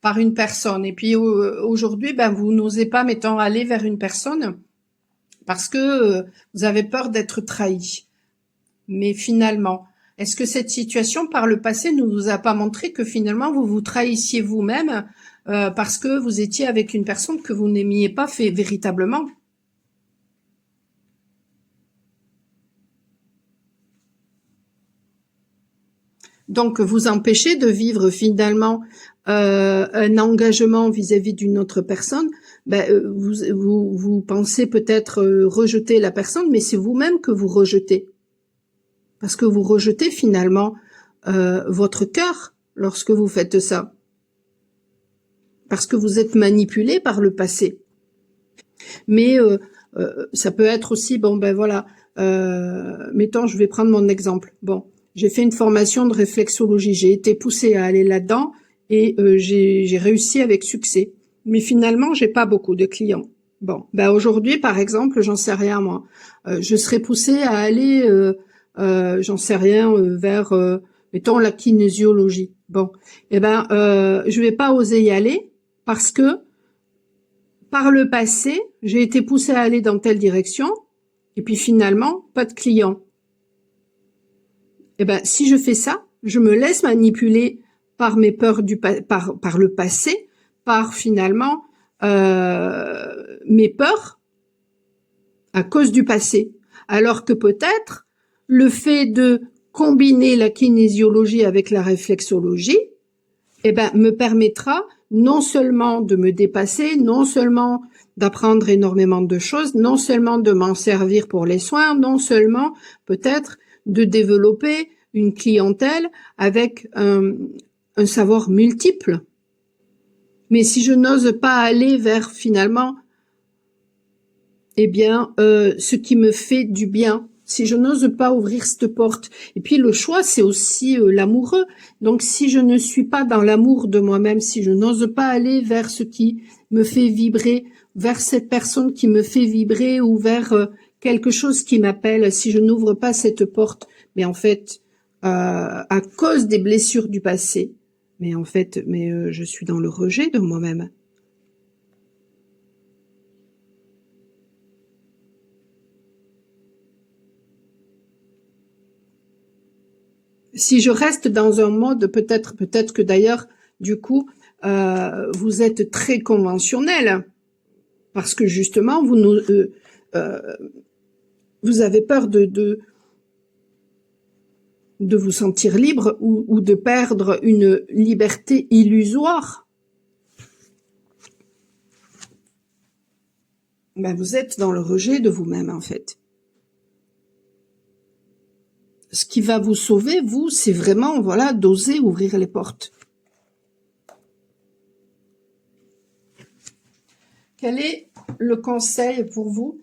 par une personne, et puis aujourd'hui, ben, vous n'osez pas, mettons, aller vers une personne parce que vous avez peur d'être trahi. Mais finalement, est-ce que cette situation par le passé ne vous a pas montré que finalement vous vous trahissiez vous-même parce que vous étiez avec une personne que vous n'aimiez pas véritablement? Donc, vous empêchez de vivre finalement un engagement vis-à-vis d'une autre personne. Ben, vous pensez peut-être rejeter la personne, mais c'est vous-même que vous rejetez. Parce que vous rejetez finalement votre cœur lorsque vous faites ça. Parce que vous êtes manipulé par le passé. Mais ça peut être aussi, bon ben voilà, mettons, je vais prendre mon exemple. Bon, j'ai fait une formation de réflexologie, j'ai été poussée à aller là-dedans et j'ai réussi avec succès. Mais finalement, j'ai pas beaucoup de clients. Bon, ben aujourd'hui, par exemple, j'en sais rien moi. Je serais poussée à aller, j'en sais rien, vers, mettons, la kinésiologie. Bon, eh ben, je vais pas oser y aller parce que par le passé, j'ai été poussée à aller dans telle direction, et puis finalement, pas de clients. Eh ben, si je fais ça, je me laisse manipuler par mes peurs par le passé, par finalement mes peurs à cause du passé. Alors que peut-être le fait de combiner la kinésiologie avec la réflexologie, eh ben, me permettra non seulement de me dépasser, non seulement d'apprendre énormément de choses, non seulement de m'en servir pour les soins, non seulement peut-être de développer une clientèle avec un savoir multiple. Mais si je n'ose pas aller vers finalement, eh bien, ce qui me fait du bien, si je n'ose pas ouvrir cette porte. Et puis le choix, c'est aussi l'amoureux. Donc si je ne suis pas dans l'amour de moi-même, si je n'ose pas aller vers ce qui me fait vibrer, vers cette personne qui me fait vibrer ou vers quelque chose qui m'appelle, si je n'ouvre pas cette porte, mais en fait, à cause des blessures du passé, mais en fait, je suis dans le rejet de moi-même. Si je reste dans un mode, peut-être que d'ailleurs, du coup, vous êtes très conventionnel, parce que justement, vous avez peur de vous sentir libre ou de perdre une liberté illusoire. Ben, vous êtes dans le rejet de vous-même, en fait. Ce qui va vous sauver, vous, c'est vraiment, voilà, d'oser ouvrir les portes. Quel est le conseil pour vous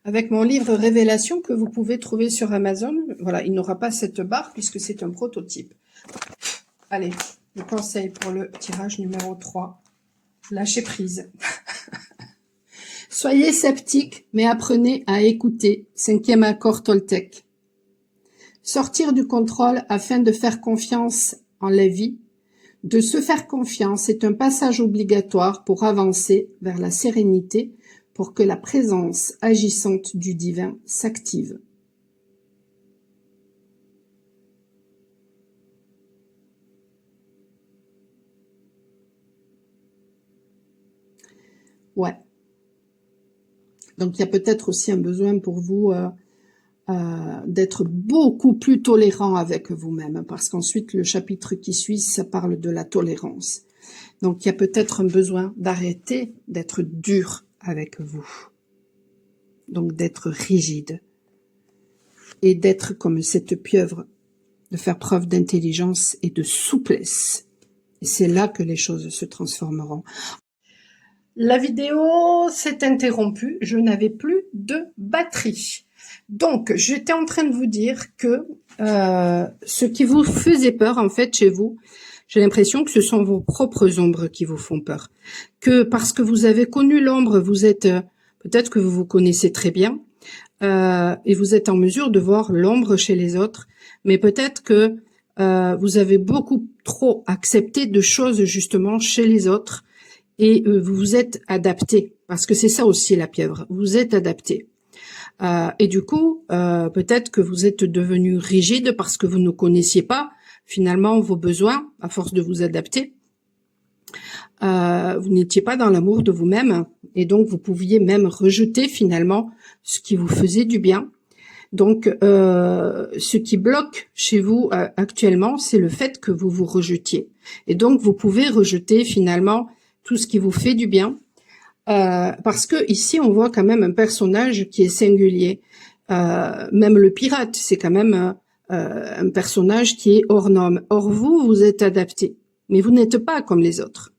avec mon livre Révélation que vous pouvez trouver sur Amazon? Voilà, il n'aura pas cette barre puisque c'est un prototype. Allez, le conseil pour le tirage numéro 3. Lâchez prise. Soyez sceptique, mais apprenez à écouter. 5e accord Toltec. Sortir du contrôle afin de faire confiance en la vie. De se faire confiance est un passage obligatoire pour avancer vers la sérénité, pour que la présence agissante du divin s'active. Ouais. Donc il y a peut-être aussi un besoin pour vous d'être beaucoup plus tolérant avec vous-même, parce qu'ensuite le chapitre qui suit, ça parle de la tolérance. Donc il y a peut-être un besoin d'arrêter d'être dur avec vous, donc d'être rigide et d'être comme cette pieuvre, de faire preuve d'intelligence et de souplesse. Et c'est là que les choses se transformeront. La vidéo s'est interrompue, je n'avais plus de batterie. Donc, j'étais en train de vous dire que ce qui vous faisait peur, en fait, chez vous, j'ai l'impression que ce sont vos propres ombres qui vous font peur. Que parce que vous avez connu l'ombre, vous êtes, peut-être que vous vous connaissez très bien, et vous êtes en mesure de voir l'ombre chez les autres, mais peut-être que vous avez beaucoup trop accepté de choses justement chez les autres, et vous vous êtes adapté, parce que c'est ça aussi la pieuvre, vous êtes adapté. Et du coup, peut-être que vous êtes devenu rigide parce que vous ne connaissiez pas finalement vos besoins à force de vous adapter. Vous n'étiez pas dans l'amour de vous-même et donc vous pouviez même rejeter finalement ce qui vous faisait du bien. Donc, ce qui bloque chez vous actuellement, c'est le fait que vous vous rejetiez. Et donc, vous pouvez rejeter finalement tout ce qui vous fait du bien. Parce que ici on voit quand même un personnage qui est singulier. Même le pirate, c'est quand même un personnage qui est hors norme. Or vous, vous êtes adapté, mais vous n'êtes pas comme les autres.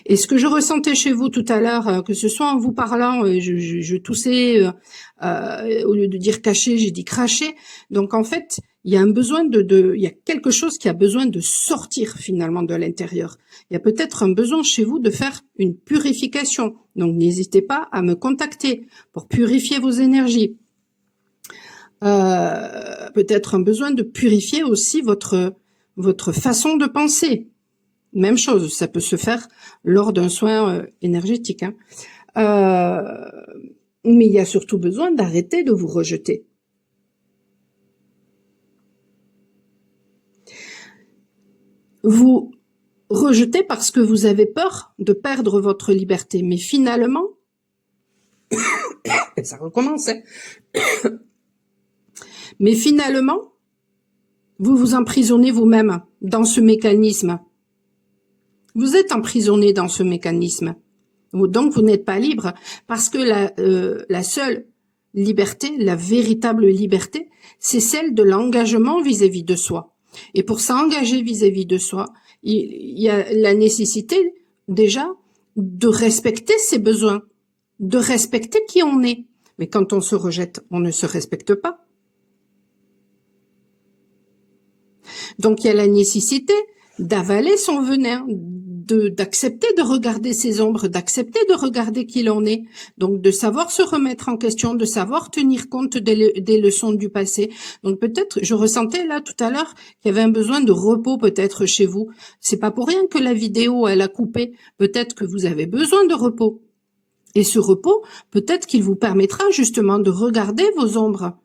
Et ce que je ressentais chez vous tout à l'heure, que ce soit en vous parlant, je toussais, au lieu de dire cacher, j'ai dit cracher. Donc en fait, il y a un besoin il y a quelque chose qui a besoin de sortir finalement de l'intérieur. Il y a peut-être un besoin chez vous de faire une purification. Donc n'hésitez pas à me contacter pour purifier vos énergies. Peut-être un besoin de purifier aussi votre façon de penser. Même chose, ça peut se faire lors d'un soin énergétique. Hein. Mais il y a surtout besoin d'arrêter de vous rejeter. Vous rejeté parce que vous avez peur de perdre votre liberté. Mais finalement, ça recommence, hein. Mais finalement, vous vous emprisonnez vous-même dans ce mécanisme. Vous êtes emprisonné dans ce mécanisme. Donc, vous n'êtes pas libre parce que la seule liberté, la véritable liberté, c'est celle de l'engagement vis-à-vis de soi. Et pour s'engager vis-à-vis de soi, il y a la nécessité déjà de respecter ses besoins, de respecter qui on est. Mais quand on se rejette, on ne se respecte pas. Donc il y a la nécessité d'avaler son venin, d'accepter de regarder ses ombres, d'accepter de regarder qui l'on est, donc de savoir se remettre en question, de savoir tenir compte des leçons du passé. Donc peut-être, je ressentais là tout à l'heure qu'il y avait un besoin de repos peut-être chez vous. C'est pas pour rien que la vidéo elle a coupé. Peut-être que vous avez besoin de repos. Et ce repos, peut-être qu'il vous permettra justement de regarder vos ombres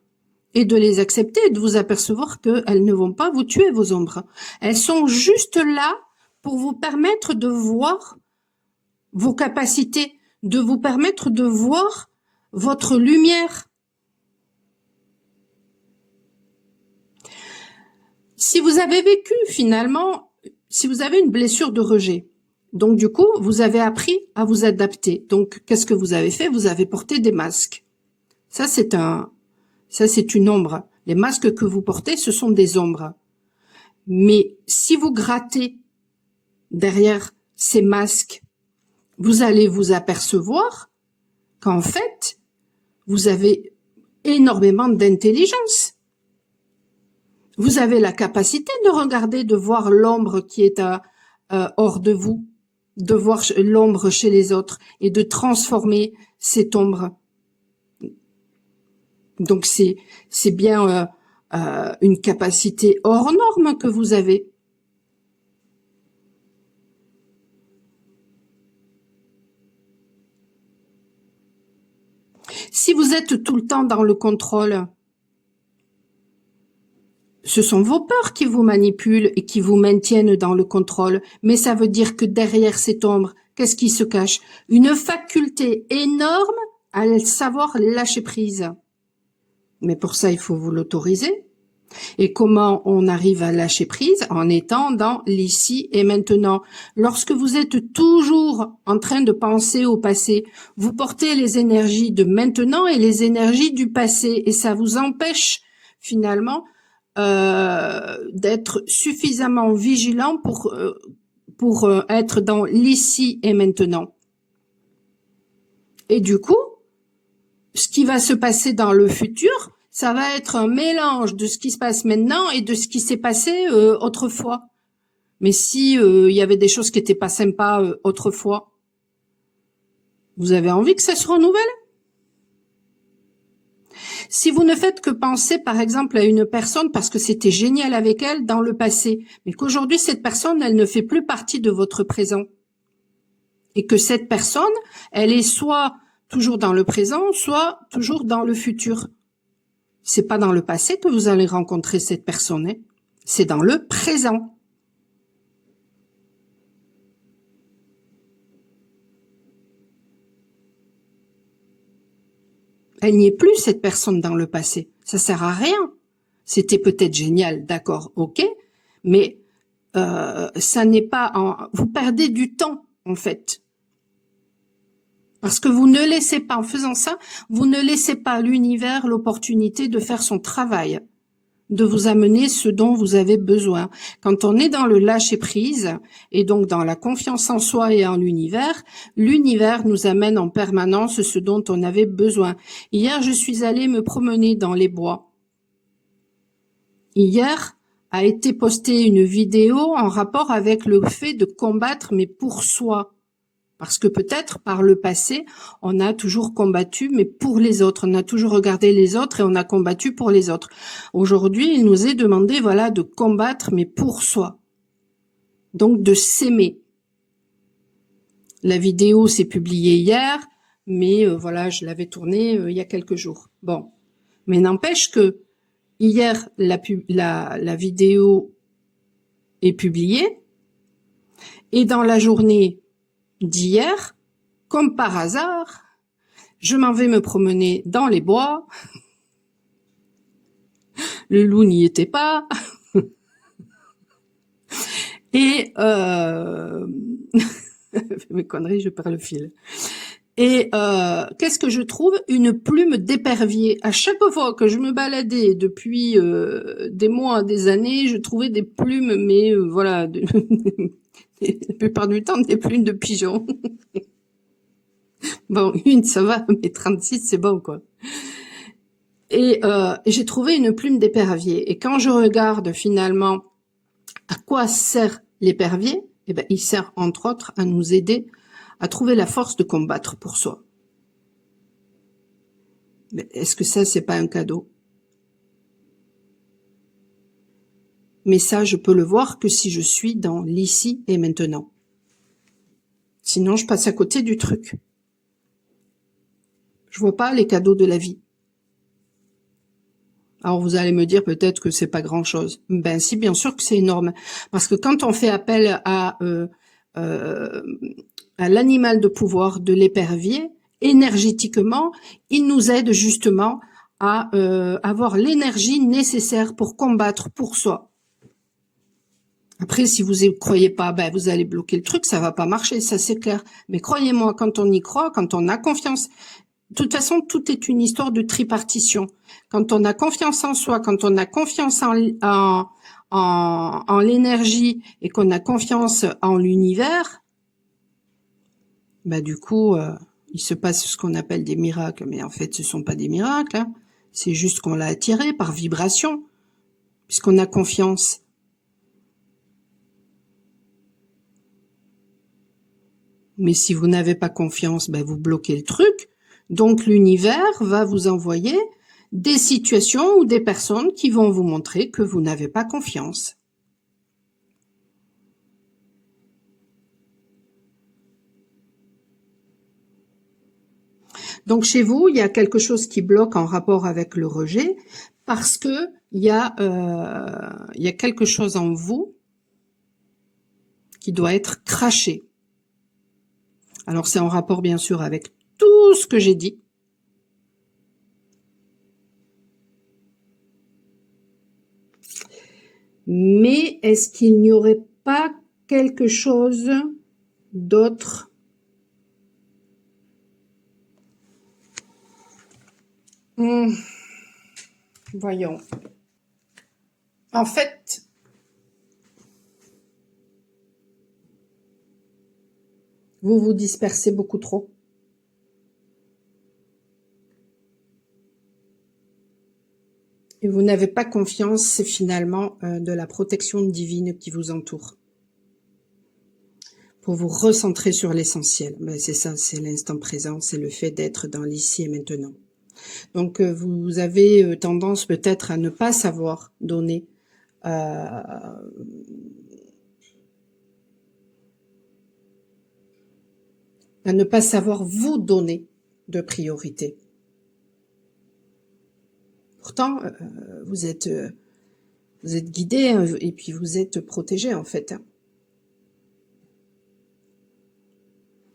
et de les accepter et de vous apercevoir qu'elles ne vont pas vous tuer, vos ombres. Elles sont juste là pour vous permettre de voir vos capacités, de vous permettre de voir votre lumière. Si vous avez vécu finalement, si vous avez une blessure de rejet, donc du coup, vous avez appris à vous adapter. Donc, qu'est-ce que vous avez fait? Vous avez porté des masques. Ça, c'est une ombre. Les masques que vous portez, ce sont des ombres. Mais si vous grattez derrière ces masques, vous allez vous apercevoir qu'en fait, vous avez énormément d'intelligence. Vous avez la capacité de regarder, de voir l'ombre qui est hors de vous, de voir l'ombre chez les autres et de transformer cette ombre. Donc c'est bien une capacité hors norme que vous avez. Si vous êtes tout le temps dans le contrôle, ce sont vos peurs qui vous manipulent et qui vous maintiennent dans le contrôle. Mais ça veut dire que derrière cette ombre, qu'est-ce qui se cache? Une faculté énorme à savoir lâcher prise. Mais pour ça, il faut vous l'autoriser. Et comment on arrive à lâcher prise? En étant dans l'ici et maintenant. Lorsque vous êtes toujours en train de penser au passé, vous portez les énergies de maintenant et les énergies du passé. Et ça vous empêche finalement d'être suffisamment vigilant pour être dans l'ici et maintenant. Et du coup, ce qui va se passer dans le futur, ça va être un mélange de ce qui se passe maintenant et de ce qui s'est passé autrefois. Mais si il y avait des choses qui étaient pas sympas autrefois, vous avez envie que ça se renouvelle? Si vous ne faites que penser, par exemple, à une personne parce que c'était génial avec elle dans le passé, mais qu'aujourd'hui, cette personne, elle ne fait plus partie de votre présent, et que cette personne, elle est soit toujours dans le présent, soit toujours dans le futur. C'est pas dans le passé que vous allez rencontrer cette personne, hein. C'est dans le présent. Elle n'y est plus, cette personne, dans le passé. Ça sert à rien. C'était peut-être génial, d'accord, ok, mais ça n'est pas... Vous perdez du temps, en fait. Parce que vous ne laissez pas, en faisant ça, vous ne laissez pas à l'univers l'opportunité de faire son travail, de vous amener ce dont vous avez besoin. Quand on est dans le lâcher-prise, et donc dans la confiance en soi et en l'univers nous amène en permanence ce dont on avait besoin. Hier, je suis allée me promener dans les bois. Hier a été postée une vidéo en rapport avec le fait de combattre, mais pour soi. Parce que peut-être, par le passé, on a toujours combattu, mais pour les autres. On a toujours regardé les autres et on a combattu pour les autres. Aujourd'hui, il nous est demandé, voilà, de combattre, mais pour soi. Donc, de s'aimer. La vidéo s'est publiée hier, mais voilà, je l'avais tournée il y a quelques jours. Bon. Mais n'empêche que hier, la vidéo est publiée Et dans la journée d'hier, comme par hasard, je m'en vais me promener dans les bois. Le loup n'y était pas. Et mes conneries, je perds le fil. Et qu'est-ce que je trouve? Une plume d'épervier. À chaque fois que je me baladais depuis des mois, des années, je trouvais des plumes, mais voilà, la plupart du temps des plumes de pigeons. Bon, une ça va, mais 36 c'est bon quoi. Et j'ai trouvé une plume d'épervier. Et quand je regarde finalement à quoi sert l'épervier, eh ben, il sert entre autres à nous aider à trouver la force de combattre pour soi. Mais est-ce que ça, c'est pas un cadeau? Mais ça, je peux le voir que si je suis dans l'ici et maintenant. Sinon, je passe à côté du truc. Je vois pas les cadeaux de la vie. Alors vous allez me dire peut-être que c'est pas grand-chose. Ben si, bien sûr que c'est énorme, parce que quand on fait appel à l'animal de pouvoir de l'épervier, énergétiquement, il nous aide justement à avoir l'énergie nécessaire pour combattre pour soi. Après, si vous y croyez pas, ben vous allez bloquer le truc, ça va pas marcher, ça c'est clair. Mais croyez-moi, quand on y croit, quand on a confiance, de toute façon, tout est une histoire de tripartition. Quand on a confiance en soi, quand on a confiance en l'énergie et qu'on a confiance en l'univers, bah du coup, il se passe ce qu'on appelle des miracles. Mais en fait, ce sont pas des miracles. Hein. C'est juste qu'on l'a attiré par vibration, puisqu'on a confiance. Mais si vous n'avez pas confiance, ben vous bloquez le truc. Donc l'univers va vous envoyer des situations ou des personnes qui vont vous montrer que vous n'avez pas confiance. Donc chez vous, il y a quelque chose qui bloque en rapport avec le rejet parce que il y a quelque chose en vous qui doit être craché. Alors c'est en rapport bien sûr avec tout ce que j'ai dit. Mais est-ce qu'il n'y aurait pas quelque chose d'autre? Voyons. En fait, vous vous dispersez beaucoup trop. Et vous n'avez pas confiance finalement de la protection divine qui vous entoure. Pour vous recentrer sur l'essentiel. Ben, c'est ça, c'est l'instant présent, c'est le fait d'être dans l'ici et maintenant. Donc vous avez tendance peut-être à ne pas savoir donner à ne pas savoir vous donner de priorité. Pourtant, vous êtes guidé hein, et puis vous êtes protégé en fait. Hein.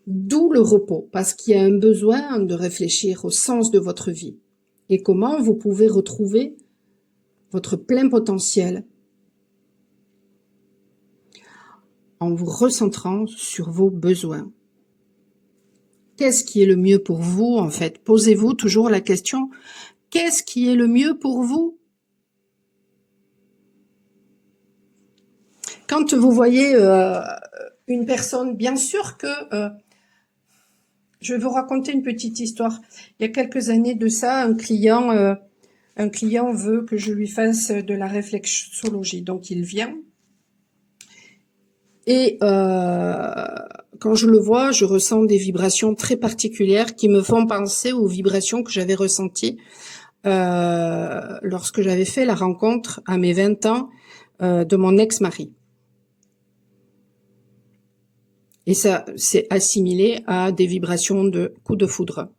D'où le repos, parce qu'il y a un besoin de réfléchir au sens de votre vie et comment vous pouvez retrouver votre plein potentiel en vous recentrant sur vos besoins. Qu'est-ce qui est le mieux pour vous en fait? Posez-vous toujours la question, qu'est-ce qui est le mieux pour vous? Quand vous voyez une personne, bien sûr que... je vais vous raconter une petite histoire. Il y a quelques années de ça, un client veut que je lui fasse de la réflexologie. Donc il vient et quand je le vois, je ressens des vibrations très particulières qui me font penser aux vibrations que j'avais ressenties lorsque j'avais fait la rencontre à mes 20 ans de mon ex-mari. Et ça s'est assimilé à des vibrations de coup de foudre.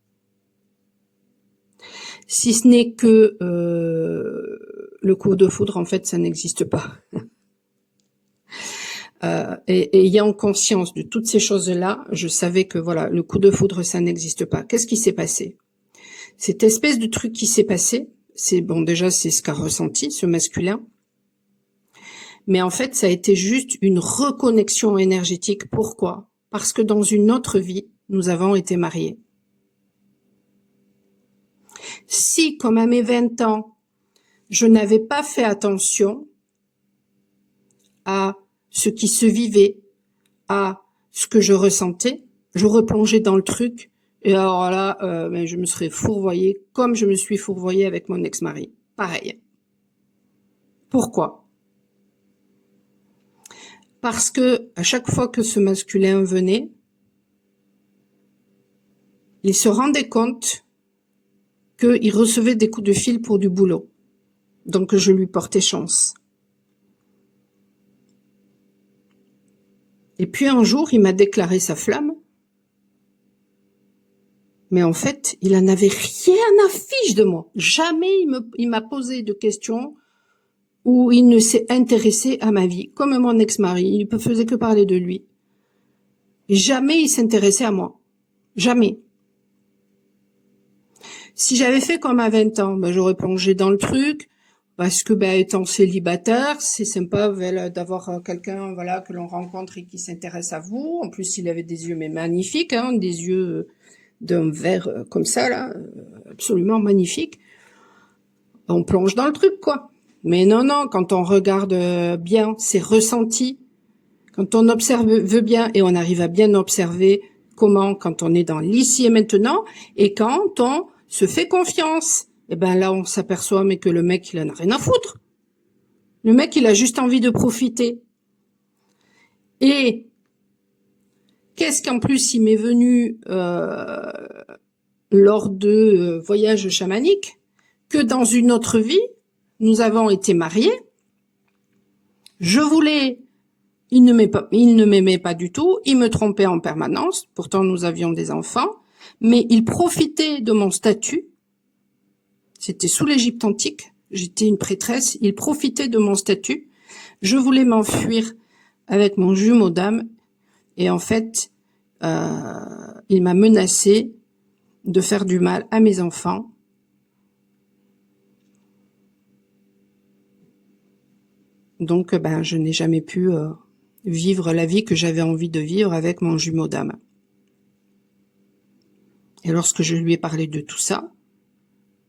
Si ce n'est que le coup de foudre, en fait, ça n'existe pas. Et ayant conscience de toutes ces choses-là, je savais que voilà, le coup de foudre, ça n'existe pas. Qu'est-ce qui s'est passé? Cette espèce de truc qui s'est passé, c'est bon, déjà, c'est ce qu'a ressenti ce masculin. Mais en fait, ça a été juste une reconnexion énergétique. Pourquoi? Parce que dans une autre vie, nous avons été mariés. Si, comme à mes 20 ans, je n'avais pas fait attention à ce qui se vivait, à ce que je ressentais, je replongeais dans le truc, et alors là, je me serais fourvoyée comme je me suis fourvoyée avec mon ex-mari. Pareil. Pourquoi? Parce que à chaque fois que ce masculin venait, il se rendait compte qu'il recevait des coups de fil pour du boulot. Donc je lui portais chance. Et puis un jour, il m'a déclaré sa flamme. Mais en fait, il en avait rien à fiche de moi. Jamais il m'a posé de questions où il ne s'est intéressé à ma vie. Comme mon ex-mari, il ne faisait que parler de lui. Et jamais il s'intéressait à moi. Jamais. Si j'avais fait comme à 20 ans, j'aurais plongé dans le truc, parce que étant célibataire, c'est sympa d'avoir quelqu'un voilà que l'on rencontre et qui s'intéresse à vous. En plus, il avait des yeux mais magnifiques, hein, des yeux d'un vert comme ça là, absolument magnifique. On plonge dans le truc quoi. Mais non, quand on regarde bien, c'est ressenti. Quand on veut bien et on arrive à bien observer comment, quand on est dans l'ici et maintenant, et quand on se fait confiance, et là on s'aperçoit mais que le mec il en a rien à foutre. Le mec il a juste envie de profiter. Et qu'est-ce qu'en plus il m'est venu lors de voyages chamaniques, que dans une autre vie, nous avons été mariés, je voulais, il ne m'aimait pas du tout, il me trompait en permanence, pourtant nous avions des enfants, mais il profitait de mon statut, c'était sous l'Égypte antique, j'étais une prêtresse, il profitait de mon statut, je voulais m'enfuir avec mon jumeau d'âme, et en fait, il m'a menacé de faire du mal à mes enfants. Donc, je n'ai jamais pu vivre la vie que j'avais envie de vivre avec mon jumeau d'âme. Et lorsque je lui ai parlé de tout ça,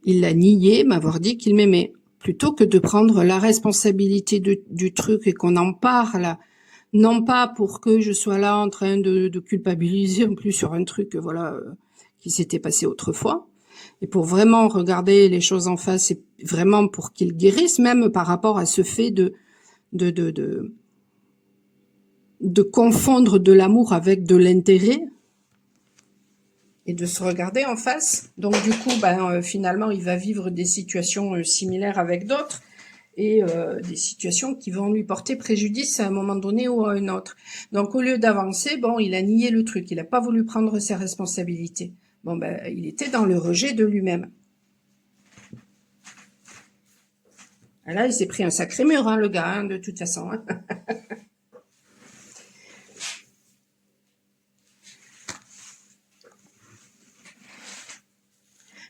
il l'a nié, m'avoir dit qu'il m'aimait. Plutôt que de prendre la responsabilité du truc et qu'on en parle, non pas pour que je sois là en train de culpabiliser en plus sur un truc qui s'était passé autrefois, et pour vraiment regarder les choses en face et vraiment pour qu'il guérisse, même par rapport à ce fait de confondre de l'amour avec de l'intérêt et de se regarder en face. Donc du coup, finalement, il va vivre des situations similaires avec d'autres et des situations qui vont lui porter préjudice à un moment donné ou à un autre. Donc au lieu d'avancer, il a nié le truc, il n'a pas voulu prendre ses responsabilités. Il était dans le rejet de lui-même. Là, il s'est pris un sacré mur, le gars, de toute façon.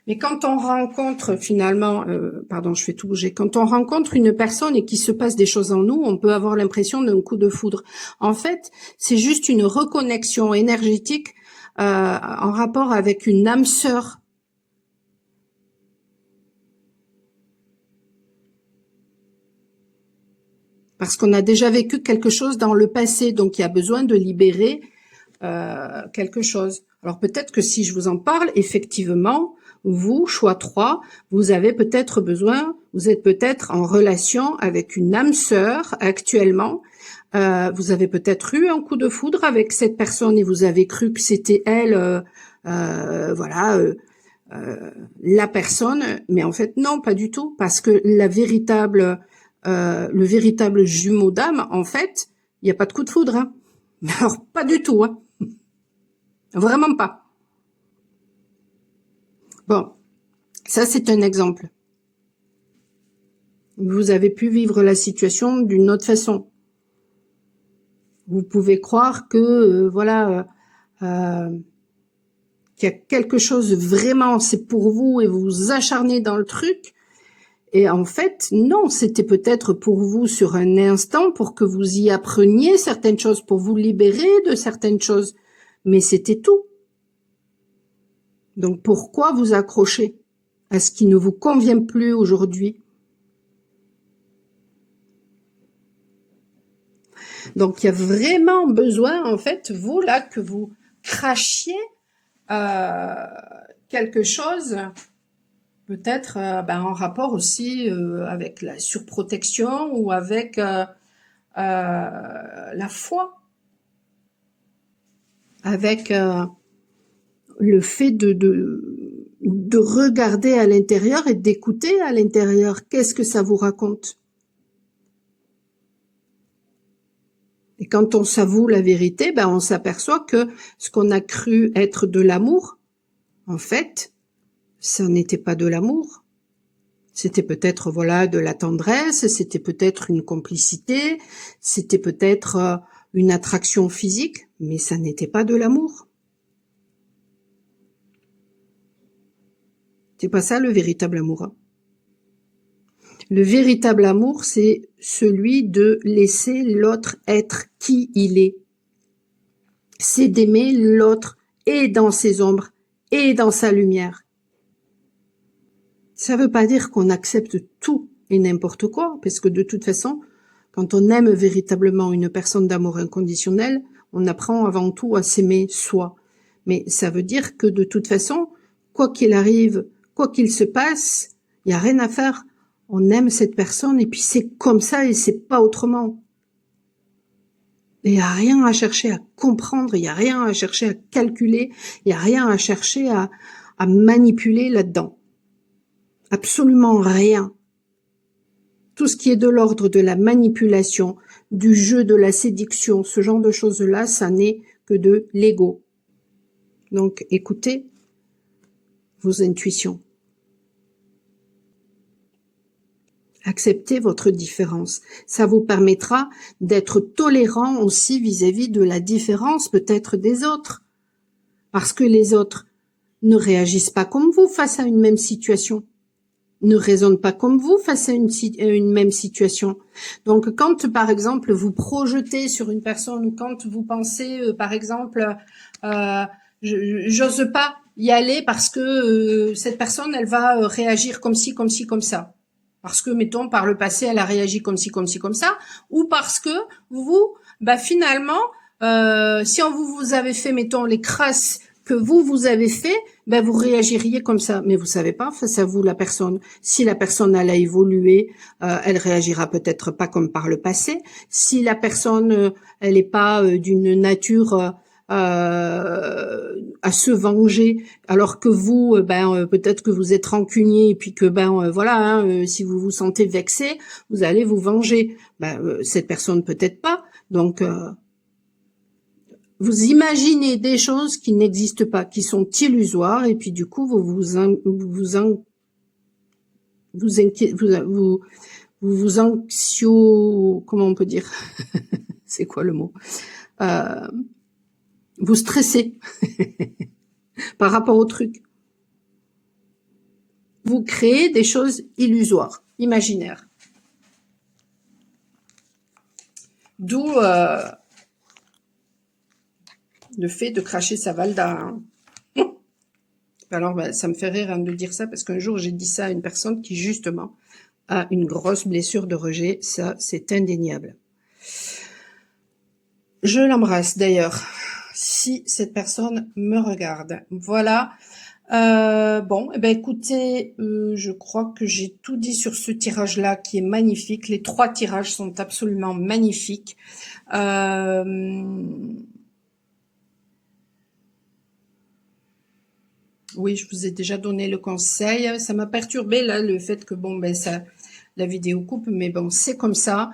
Mais quand on rencontre finalement, je fais tout bouger, quand on rencontre une personne et qu'il se passe des choses en nous, on peut avoir l'impression d'un coup de foudre. En fait, c'est juste une reconnexion énergétique en rapport avec une âme sœur. Parce qu'on a déjà vécu quelque chose dans le passé, donc il y a besoin de libérer quelque chose. Alors peut-être que si je vous en parle, effectivement, vous, choix 3, vous avez peut-être besoin, vous êtes peut-être en relation avec une âme sœur actuellement, vous avez peut-être eu un coup de foudre avec cette personne et vous avez cru que c'était elle, la personne, mais en fait non, pas du tout, parce que le véritable jumeau d'âme, en fait, il n'y a pas de coup de foudre, hein. Alors pas du tout, hein. Vraiment pas. Bon, ça c'est un exemple. « Vous avez pu vivre la situation d'une autre façon. Vous pouvez croire que, voilà, qu'il y a quelque chose vraiment, c'est pour vous et vous vous acharnez dans le truc. Et en fait, non, c'était peut-être pour vous sur un instant, pour que vous y appreniez certaines choses, pour vous libérer de certaines choses. Mais c'était tout. Donc pourquoi vous accrocher à ce qui ne vous convient plus aujourd'hui? Donc il y a vraiment besoin, en fait, vous là, que vous crachiez quelque chose, peut-être en rapport aussi avec la surprotection ou avec la foi, avec le fait de regarder à l'intérieur et d'écouter à l'intérieur. Qu'est-ce que ça vous raconte? Et quand on s'avoue la vérité, on s'aperçoit que ce qu'on a cru être de l'amour, en fait, ça n'était pas de l'amour. C'était peut-être, voilà, de la tendresse, c'était peut-être une complicité, c'était peut-être une attraction physique, mais ça n'était pas de l'amour. C'est pas ça le véritable amour, hein. Le véritable amour, c'est celui de laisser l'autre être qui il est. C'est d'aimer l'autre et dans ses ombres et dans sa lumière. Ça veut pas dire qu'on accepte tout et n'importe quoi, parce que de toute façon, quand on aime véritablement une personne d'amour inconditionnel, on apprend avant tout à s'aimer soi. Mais ça veut dire que de toute façon, quoi qu'il arrive, quoi qu'il se passe, il y a rien à faire. On aime cette personne et puis c'est comme ça et c'est pas autrement. Il n'y a rien à chercher à comprendre, il n'y a rien à chercher à calculer, il n'y a rien à chercher à manipuler là-dedans. Absolument rien. Tout ce qui est de l'ordre de la manipulation, du jeu, de la séduction, ce genre de choses-là, ça n'est que de l'ego. Donc écoutez vos intuitions. Acceptez votre différence. Ça vous permettra d'être tolérant aussi vis-à-vis de la différence peut-être des autres. Parce que les autres ne réagissent pas comme vous face à une même situation, ne raisonnent pas comme vous face à une même situation. Donc quand par exemple vous projetez sur une personne ou quand vous pensez par exemple j'ose pas y aller parce que cette personne elle va réagir comme ci, comme ci, comme ça. Parce que, mettons, par le passé, elle a réagi comme ci, comme ci, comme ça, ou parce que vous, finalement, si on vous avez fait, mettons, les crasses que vous avez fait, vous réagiriez comme ça. Mais vous savez pas, face à vous, la personne, si la personne, elle a évolué, elle réagira peut-être pas comme par le passé. Si la personne, elle est pas d'une nature à se venger, alors que vous, peut-être que vous êtes rancunier et puis que voilà, hein, si vous vous sentez vexé, vous allez vous venger. Cette personne peut-être pas. Donc vous imaginez des choses qui n'existent pas, qui sont illusoires, et puis du coup vous anxio, comment on peut dire, c'est quoi le mot, vous stressez par rapport au truc. Vous créez des choses illusoires, imaginaires. D'où le fait de cracher sa valda. Hein. Alors, ça me fait rire de dire ça, parce qu'un jour, j'ai dit ça à une personne qui, justement, a une grosse blessure de rejet. Ça, c'est indéniable. Je l'embrasse, d'ailleurs, si cette personne me regarde. Voilà. Bon, écoutez, je crois que j'ai tout dit sur ce tirage-là qui est magnifique. Les 3 tirages sont absolument magnifiques. Oui, je vous ai déjà donné le conseil. Ça m'a perturbé là le fait que ça, la vidéo coupe, mais bon, c'est comme ça.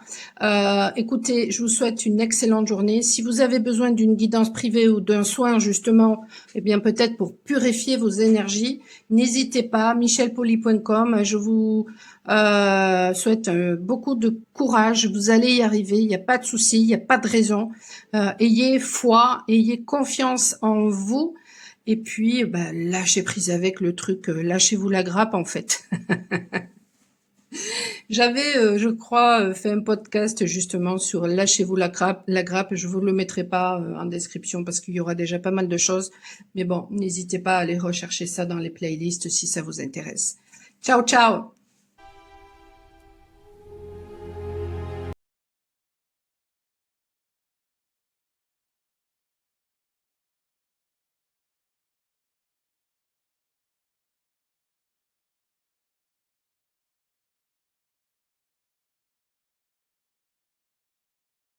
Écoutez, je vous souhaite une excellente journée. Si vous avez besoin d'une guidance privée ou d'un soin, justement, eh bien, peut-être pour purifier vos énergies, n'hésitez pas, michelpoli.com. Je vous souhaite beaucoup de courage. Vous allez y arriver. Il n'y a pas de souci, il n'y a pas de raison. Ayez foi, ayez confiance en vous. Et puis, lâchez prise avec le truc. Lâchez-vous la grappe, en fait. J'avais, je crois, fait un podcast justement sur lâchez-vous la grappe. Je vous le mettrai pas en description parce qu'il y aura déjà pas mal de choses. Mais bon, n'hésitez pas à aller rechercher ça dans les playlists si ça vous intéresse. Ciao, ciao!